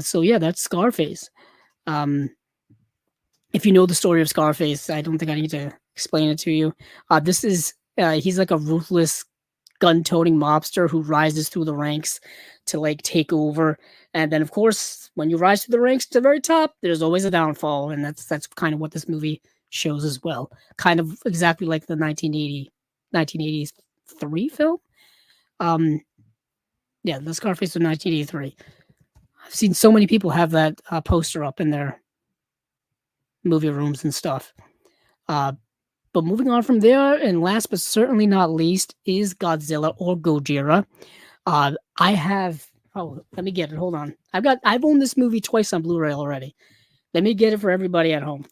So yeah, that's Scarface. If you know the story of Scarface, I don't think I need to explain it to you. This is he's like a ruthless gun-toting mobster who rises through the ranks to like take over. And then of course, when you rise through the ranks to the very top, there's always a downfall, and that's kind of what this movie shows as well. Kind of exactly like the 1983 film. Yeah, the Scarface of 1983. I've seen so many people have that poster up in their movie rooms and stuff. But moving on from there, and last but certainly not least, is Godzilla or Gojira. I have. Oh, let me get it. Hold on. I've owned this movie twice on Blu-ray already. Let me get it for everybody at home.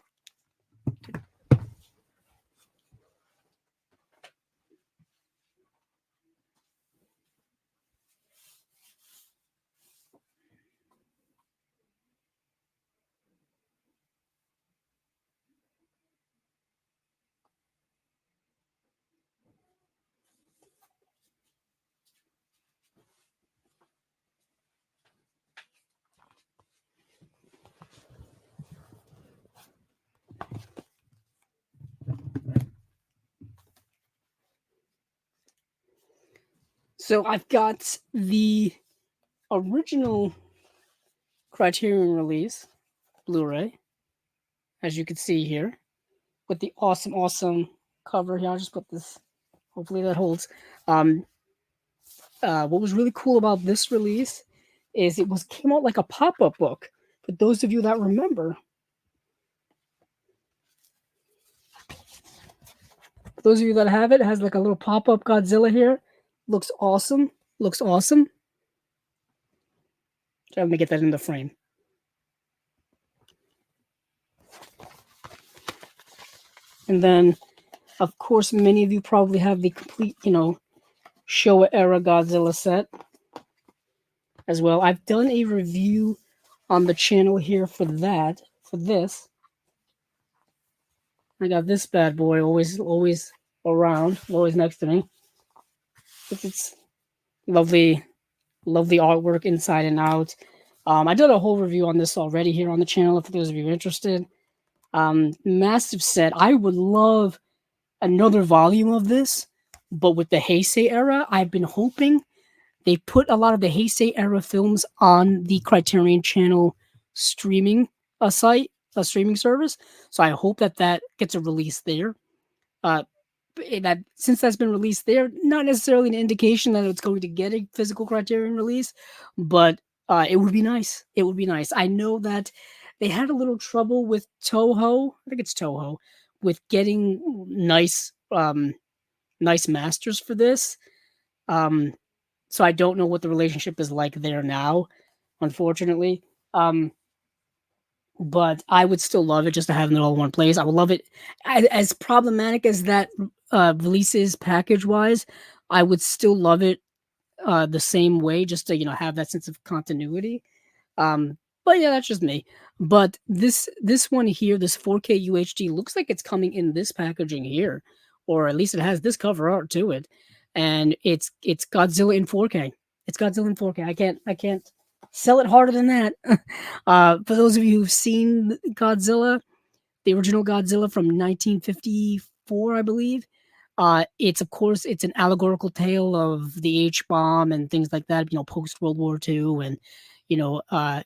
So I've got the original Criterion release Blu-ray, as you can see here, with the awesome cover here. I'll just put this. Hopefully that holds. What was really cool about this release is it came out like a pop-up book. For those of you that remember, for those of you that have it, it has like a little pop-up Godzilla here. Looks awesome. Looks awesome. So I'm gonna get that in the frame. And then, of course, many of you probably have the complete, Showa era Godzilla set as well. I've done a review on the channel here for this. I got this bad boy always around, always next to me. It's lovely artwork inside and out. I did a whole review on this already here on the channel if those of you are interested. Massive set. I would love another volume of this, but with the Heisei era. I've been hoping they put a lot of the Heisei era films on the Criterion Channel streaming site, a streaming service. So I hope that gets a release there. that since that's been released there, not necessarily an indication that it's going to get a physical Criterion release, but it would be nice. It would be nice. I know that they had a little trouble with Toho. I think it's Toho with getting nice masters for this. Um, so I don't know what the relationship is like there now, unfortunately. But I would still love it just to have it all in one place. I would love it as problematic as that release is package wise. I would still love it the same way, just to have that sense of continuity. Um, but yeah, that's just me. But this one here, this 4K UHD, looks like it's coming in this packaging here, or at least it has this cover art to it, and it's Godzilla in 4K. It's Godzilla in 4K. I can't sell it harder than that. For those of you who've seen Godzilla, the original Godzilla from 1954, I believe. It's of course it's an allegorical tale of the H bomb and things like that. Post World War II, and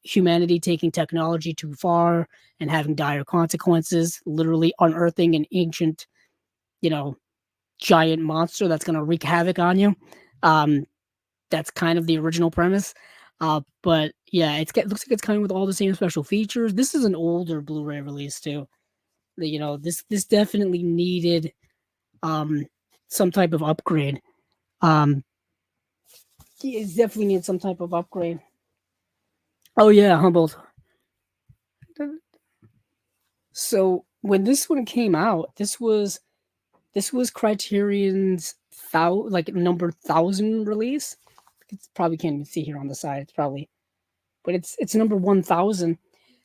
humanity taking technology too far and having dire consequences, literally unearthing an ancient, you know, giant monster that's going to wreak havoc on you. That's kind of the original premise. But yeah, it looks like it's coming with all the same special features. This is an older Blu-ray release too. This definitely needed some type of upgrade. It definitely needs some type of upgrade. Oh yeah, Humboldt. So when this one came out, this was Criterion's number 1,000 release. It's probably can't even see here on the side. It's probably, but it's number 1,000.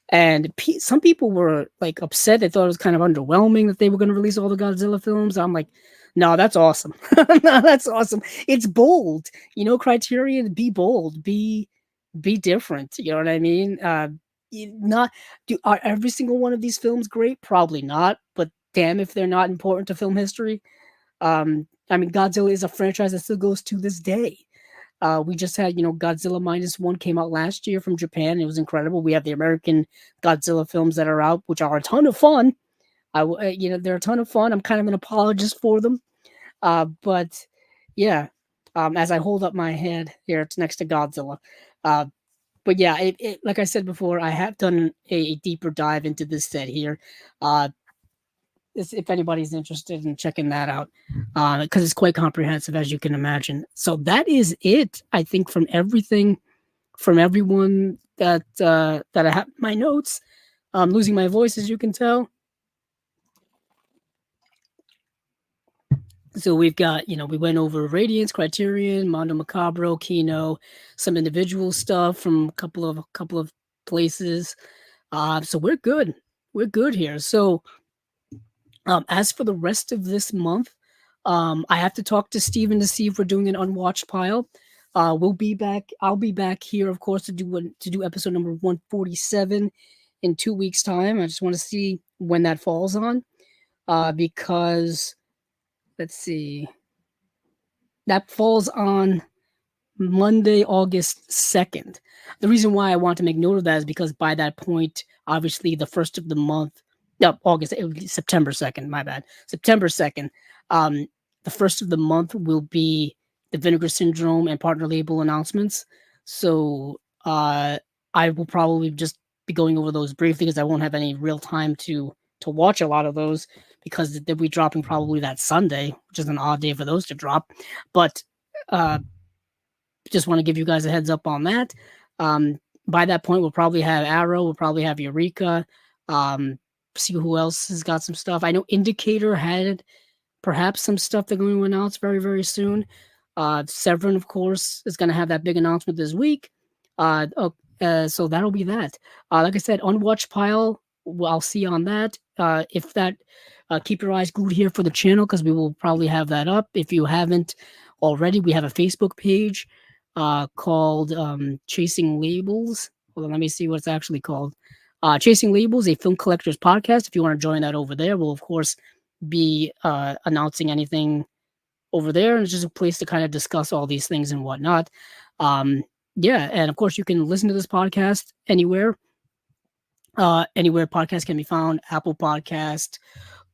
And some people were like upset. They thought it was kind of underwhelming that they were going to release all the Godzilla films. I'm like, no, that's awesome. No, that's awesome. It's bold. Criterion, be bold, be different. You know what I mean? Not are every single one of these films great? Probably not. But damn, if they're not important to film history. I mean, Godzilla is a franchise that still goes to this day. We just had, Godzilla -1 came out last year from Japan. It was incredible. We have the American Godzilla films that are out, which are a ton of fun. They're a ton of fun. I'm kind of an apologist for them. But yeah, as I hold up my head here, it's next to Godzilla. But yeah, like I said before, I have done a deeper dive into this set here. If anybody's interested in checking that out, because it's quite comprehensive, as you can imagine. So that is it, I think, from everyone that I have my notes. I'm losing my voice, as you can tell. So we've got, we went over Radiance, Criterion, Mondo, Macabro, Kino, some individual stuff from a couple of places. So we're good. We're good here. So as for the rest of this month, I have to talk to Steven to see if we're doing an unwatched pile. We'll be back. I'll be back here, of course, to do episode number 147 in 2 weeks' time. I just want to see when that falls on, because let's see, that falls on Monday, August 2nd. The reason why I want to make note of that is because by that point, obviously, the first of the month. No, September 2nd, my bad. September 2nd. The first of the month will be the Vinegar Syndrome and partner label announcements. So I will probably just be going over those briefly because I won't have any real time to watch a lot of those because they'll be dropping probably that Sunday, which is an odd day for those to drop. But just want to give you guys a heads up on that. By that point, we'll probably have Arrow. We'll probably have Eureka. See who else has got some stuff. I know Indicator had perhaps some stuff they're going to announce very, very soon. Severin, of course, is going to have that big announcement this week. So that'll be that. Like I said, unwatched pile, I'll see on that. If that, keep your eyes glued here for the channel because we will probably have that up. If you haven't already, we have a Facebook page called Chasing Labels. Hold on, let me see what it's actually called. Chasing Labels, a film collector's podcast. If you want to join that over there, we'll of course be announcing anything over there, and it's just a place to kind of discuss all these things and whatnot. Yeah, and of course you can listen to this podcast anywhere. Anywhere podcast can be found: Apple Podcast,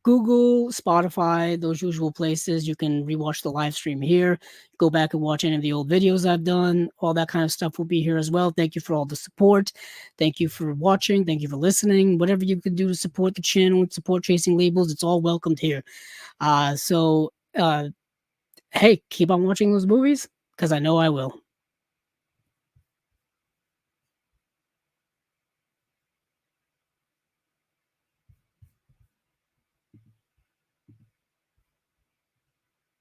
Google, Spotify, those usual places. You can rewatch the live stream here, go back and watch any of the old videos I've done. All that kind of stuff will be here as well. Thank you for all the support. Thank you for watching. Thank you for listening. Whatever you can do to support the channel and support Chasing Labels, it's all welcomed here. So, hey, keep on watching those movies because I know I will.